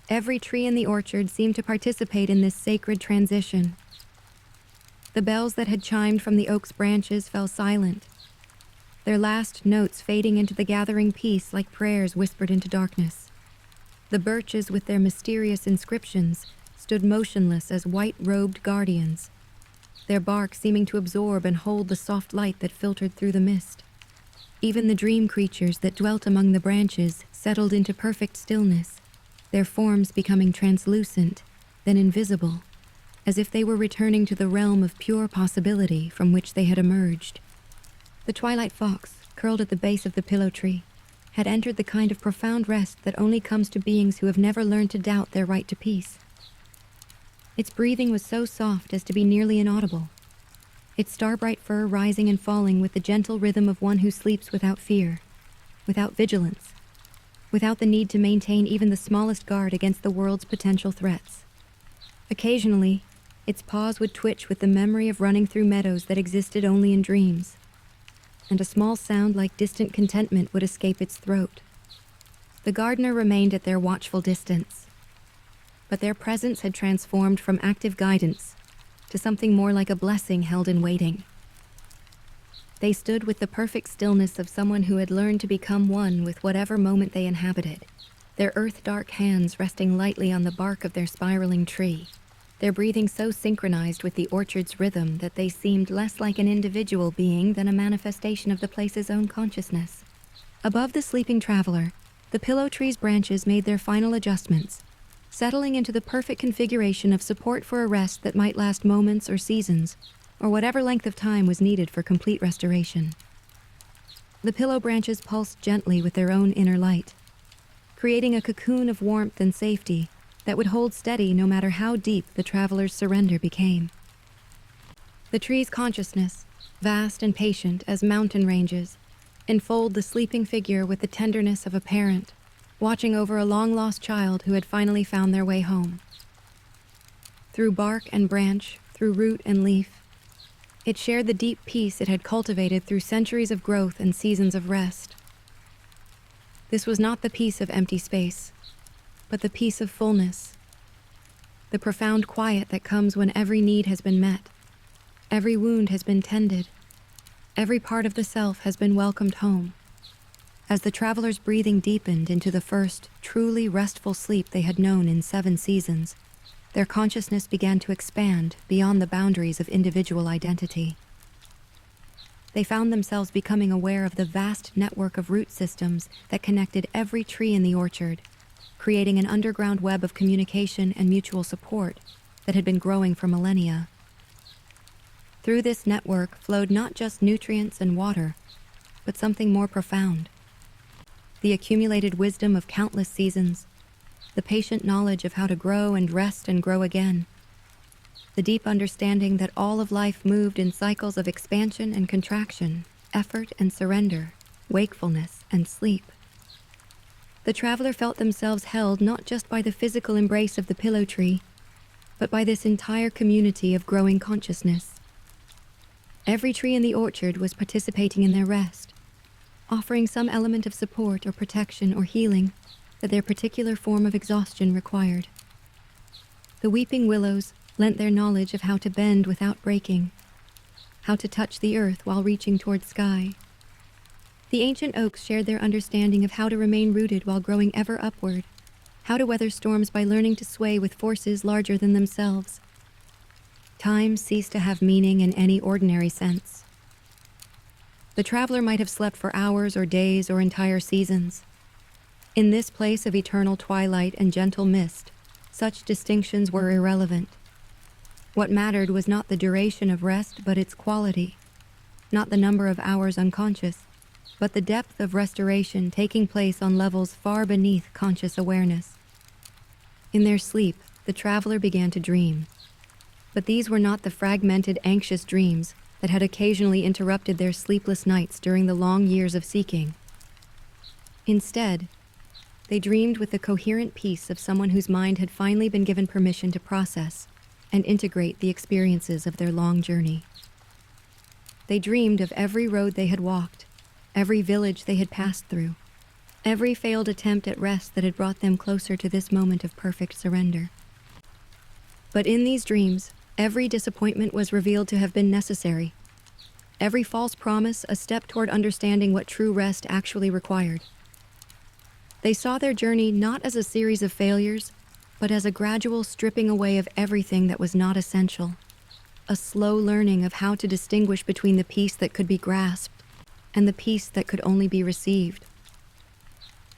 Every tree in the orchard seemed to participate in this sacred transition. The bells that had chimed from the oak's branches fell silent, their last notes fading into the gathering peace like prayers whispered into darkness. The birches with their mysterious inscriptions stood motionless as white-robed guardians, their bark seeming to absorb and hold the soft light that filtered through the mist. Even the dream creatures that dwelt among the branches settled into perfect stillness, their forms becoming translucent, then invisible, as if they were returning to the realm of pure possibility from which they had emerged. The twilight fox, curled at the base of the pillow tree, had entered the kind of profound rest that only comes to beings who have never learned to doubt their right to peace. Its breathing was so soft as to be nearly inaudible, its star-bright fur rising and falling with the gentle rhythm of one who sleeps without fear, without vigilance, without the need to maintain even the smallest guard against the world's potential threats. Occasionally, its paws would twitch with the memory of running through meadows that existed only in dreams, and a small sound like distant contentment would escape its throat. The gardener remained at their watchful distance, but their presence had transformed from active guidance to something more like a blessing held in waiting. They stood with the perfect stillness of someone who had learned to become one with whatever moment they inhabited, their earth-dark hands resting lightly on the bark of their spiraling tree, their breathing so synchronized with the orchard's rhythm that they seemed less like an individual being than a manifestation of the place's own consciousness. Above the sleeping traveler, the pillow tree's branches made their final adjustments, settling into the perfect configuration of support for a rest that might last moments or seasons, or whatever length of time was needed for complete restoration. The pillow branches pulsed gently with their own inner light, creating a cocoon of warmth and safety that would hold steady no matter how deep the traveler's surrender became. The tree's consciousness, vast and patient as mountain ranges, enfold the sleeping figure with the tenderness of a parent watching over a long-lost child who had finally found their way home. Through bark and branch, through root and leaf, it shared the deep peace it had cultivated through centuries of growth and seasons of rest. This was not the peace of empty space, but the peace of fullness, the profound quiet that comes when every need has been met, every wound has been tended, every part of the self has been welcomed home. As the traveler's breathing deepened into the first, truly restful sleep they had known in 7 seasons, their consciousness began to expand beyond the boundaries of individual identity. They found themselves becoming aware of the vast network of root systems that connected every tree in the orchard, creating an underground web of communication and mutual support that had been growing for millennia. Through this network flowed not just nutrients and water, but something more profound. The accumulated wisdom of countless seasons, the patient knowledge of how to grow and rest and grow again, the deep understanding that all of life moved in cycles of expansion and contraction, effort and surrender, wakefulness and sleep. The traveler felt themselves held not just by the physical embrace of the pillow tree, but by this entire community of growing consciousness. Every tree in the orchard was participating in their rest, offering some element of support or protection or healing that their particular form of exhaustion required. The weeping willows lent their knowledge of how to bend without breaking, how to touch the earth while reaching toward sky. The ancient oaks shared their understanding of how to remain rooted while growing ever upward, how to weather storms by learning to sway with forces larger than themselves. Time ceased to have meaning in any ordinary sense. The traveler might have slept for hours or days or entire seasons. In this place of eternal twilight and gentle mist, such distinctions were irrelevant. What mattered was not the duration of rest, but its quality, not the number of hours unconscious, but the depth of restoration taking place on levels far beneath conscious awareness. In their sleep, the traveler began to dream. But these were not the fragmented, anxious dreams that had occasionally interrupted their sleepless nights during the long years of seeking. Instead, they dreamed with the coherent peace of someone whose mind had finally been given permission to process and integrate the experiences of their long journey. They dreamed of every road they had walked, every village they had passed through, every failed attempt at rest that had brought them closer to this moment of perfect surrender. But in these dreams, every disappointment was revealed to have been necessary. Every false promise a step toward understanding what true rest actually required. They saw their journey not as a series of failures, but as a gradual stripping away of everything that was not essential. A slow learning of how to distinguish between the peace that could be grasped and the peace that could only be received.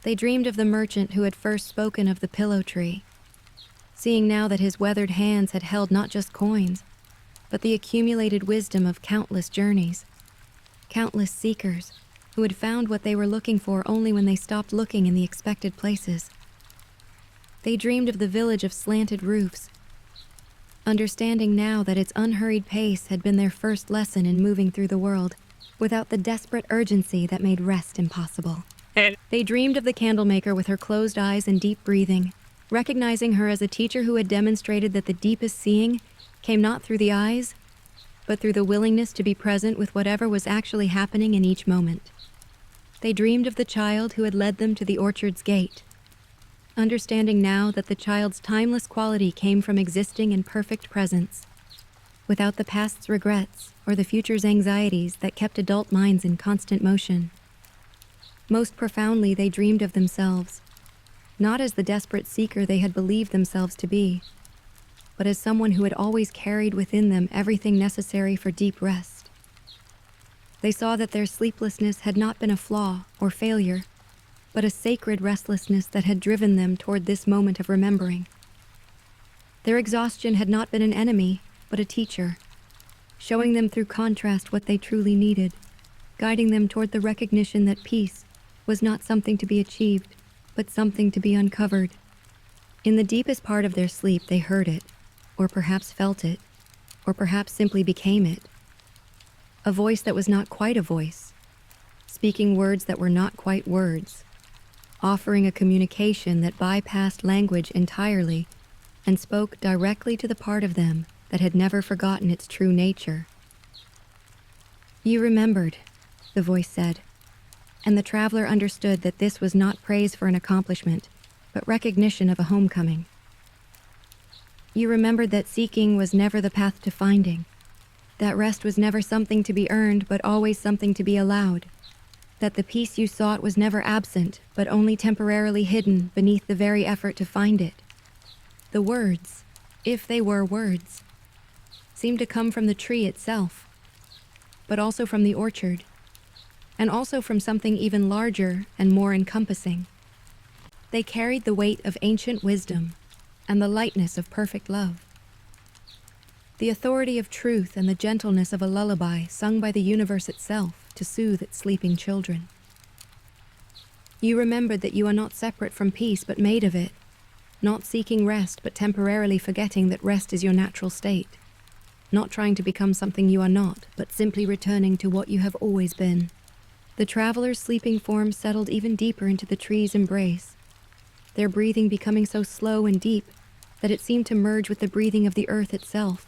They dreamed of the merchant who had first spoken of the pillow tree, seeing now that his weathered hands had held not just coins, but the accumulated wisdom of countless journeys, countless seekers who had found what they were looking for only when they stopped looking in the expected places. They dreamed of the village of slanted roofs, understanding now that its unhurried pace had been their first lesson in moving through the world without the desperate urgency that made rest impossible. They dreamed of the candlemaker with her closed eyes and deep breathing, recognizing her as a teacher who had demonstrated that the deepest seeing came not through the eyes, but through the willingness to be present with whatever was actually happening in each moment. They dreamed of the child who had led them to the orchard's gate, understanding now that the child's timeless quality came from existing in perfect presence, without the past's regrets or the future's anxieties that kept adult minds in constant motion. Most profoundly, they dreamed of themselves, not as the desperate seeker they had believed themselves to be, but as someone who had always carried within them everything necessary for deep rest. They saw that their sleeplessness had not been a flaw or failure, but a sacred restlessness that had driven them toward this moment of remembering. Their exhaustion had not been an enemy, but a teacher, showing them through contrast what they truly needed, guiding them toward the recognition that peace was not something to be achieved, but something to be uncovered. In the deepest part of their sleep, they heard it, or perhaps felt it, or perhaps simply became it. A voice that was not quite a voice, speaking words that were not quite words, offering a communication that bypassed language entirely and spoke directly to the part of them that had never forgotten its true nature. "You remembered," the voice said, and the traveler understood that this was not praise for an accomplishment, but recognition of a homecoming. "You remembered that seeking was never the path to finding, that rest was never something to be earned, but always something to be allowed, that the peace you sought was never absent, but only temporarily hidden beneath the very effort to find it." The words, if they were words, seemed to come from the tree itself, but also from the orchard, and also from something even larger and more encompassing. They carried the weight of ancient wisdom and the lightness of perfect love, the authority of truth and the gentleness of a lullaby sung by the universe itself to soothe its sleeping children. You remembered that you are not separate from peace but made of it, not seeking rest but temporarily forgetting that rest is your natural state, not trying to become something you are not, but simply returning to what you have always been. The traveler's sleeping form settled even deeper into the tree's embrace, their breathing becoming so slow and deep that it seemed to merge with the breathing of the earth itself.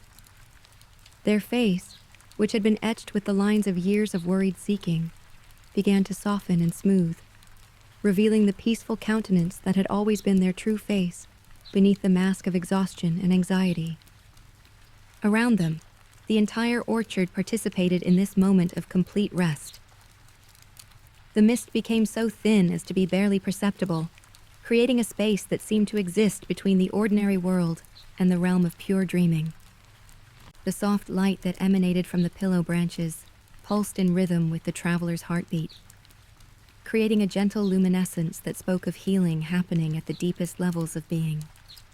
Their face, which had been etched with the lines of years of worried seeking, began to soften and smooth, revealing the peaceful countenance that had always been their true face beneath the mask of exhaustion and anxiety. Around them, the entire orchard participated in this moment of complete rest. The mist became so thin as to be barely perceptible, creating a space that seemed to exist between the ordinary world and the realm of pure dreaming. The soft light that emanated from the pillow branches pulsed in rhythm with the traveler's heartbeat, creating a gentle luminescence that spoke of healing happening at the deepest levels of being.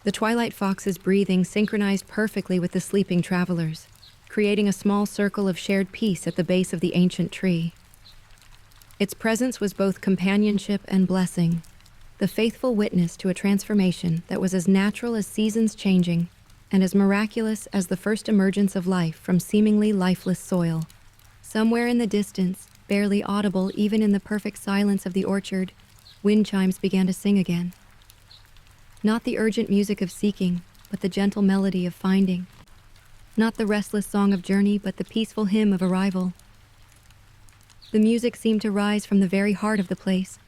The twilight fox's breathing synchronized perfectly with the sleeping travelers, creating a small circle of shared peace at the base of the ancient tree. Its presence was both companionship and blessing, the faithful witness to a transformation that was as natural as seasons changing and as miraculous as the first emergence of life from seemingly lifeless soil. Somewhere in the distance, barely audible even in the perfect silence of the orchard, wind chimes began to sing again. Not the urgent music of seeking, but the gentle melody of finding. Not the restless song of journey, but the peaceful hymn of arrival. The music seemed to rise from the very heart of the place,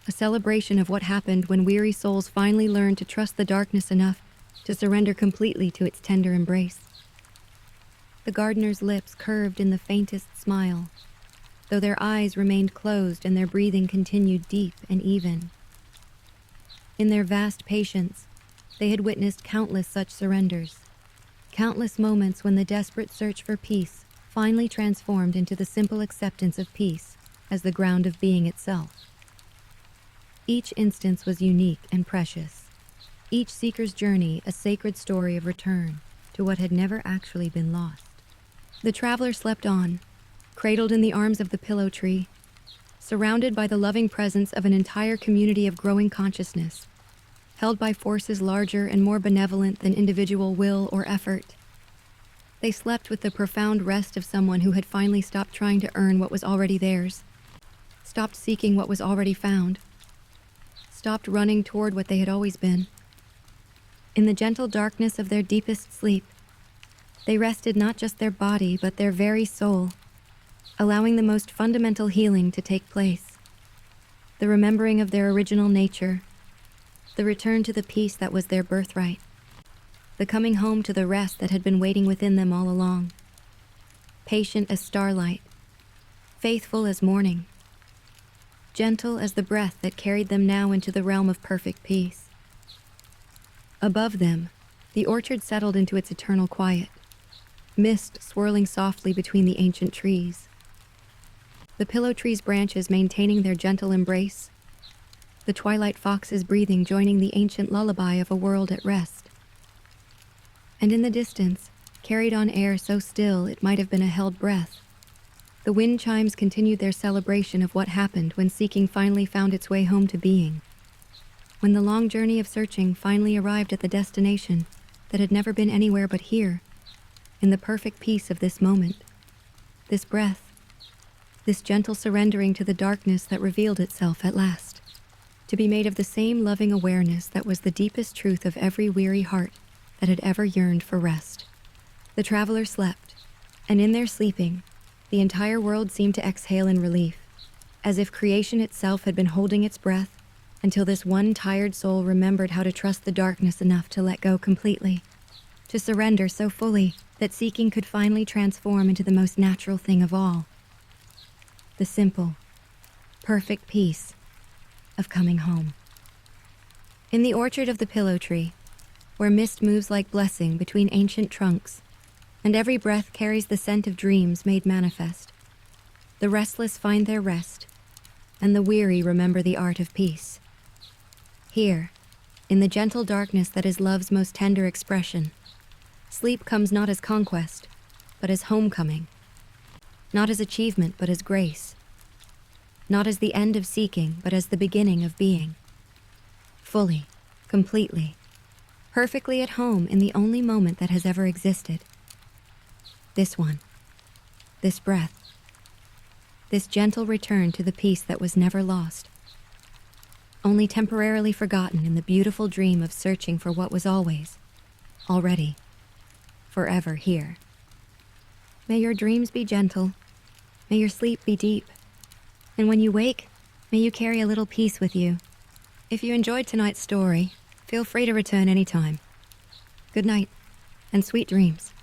a celebration of what happened when weary souls finally learned to trust the darkness enough to surrender completely to its tender embrace. The gardener's lips curved in the faintest smile, though their eyes remained closed and their breathing continued deep and even. In their vast patience, they had witnessed countless such surrenders, countless moments when the desperate search for peace finally transformed into the simple acceptance of peace as the ground of being itself. Each instance was unique and precious, each seeker's journey a sacred story of return to what had never actually been lost. The traveler slept on, cradled in the arms of the pillow tree, surrounded by the loving presence of an entire community of growing consciousness, held by forces larger and more benevolent than individual will or effort. They slept with the profound rest of someone who had finally stopped trying to earn what was already theirs, stopped seeking what was already found, stopped running toward what they had always been, In the gentle darkness of their deepest sleep, they rested not just their body, but their very soul, allowing the most fundamental healing to take place. The remembering of their original nature, the return to the peace that was their birthright, the coming home to the rest that had been waiting within them all along. Patient as starlight, faithful as morning, gentle as the breath that carried them now into the realm of perfect peace. Above them, the orchard settled into its eternal quiet, mist swirling softly between the ancient trees. The pillow tree's branches maintaining their gentle embrace, the twilight fox's breathing joining the ancient lullaby of a world at rest. And in the distance, carried on air so still it might have been a held breath, the wind chimes continued their celebration of what happened when seeking finally found its way home to being. When the long journey of searching finally arrived at the destination that had never been anywhere but here, in the perfect peace of this moment, this breath, this gentle surrendering to the darkness that revealed itself at last, to be made of the same loving awareness that was the deepest truth of every weary heart that had ever yearned for rest. The travelers slept, and in their sleeping, the entire world seemed to exhale in relief, as if creation itself had been holding its breath until this one tired soul remembered how to trust the darkness enough to let go completely, to surrender so fully that seeking could finally transform into the most natural thing of all. The simple, perfect peace of coming home. In the orchard of the pillow tree, where mist moves like blessing between ancient trunks, and every breath carries the scent of dreams made manifest, the restless find their rest, and the weary remember the art of peace. Here, in the gentle darkness that is love's most tender expression, sleep comes not as conquest, but as homecoming, not as achievement, but as grace, not as the end of seeking, but as the beginning of being, fully, completely, perfectly at home in the only moment that has ever existed. This one, this breath, this gentle return to the peace that was never lost, only temporarily forgotten in the beautiful dream of searching for what was always, already, forever here. May your dreams be gentle, may your sleep be deep, and when you wake, may you carry a little peace with you. If you enjoyed tonight's story, feel free to return anytime. Good night, and sweet dreams.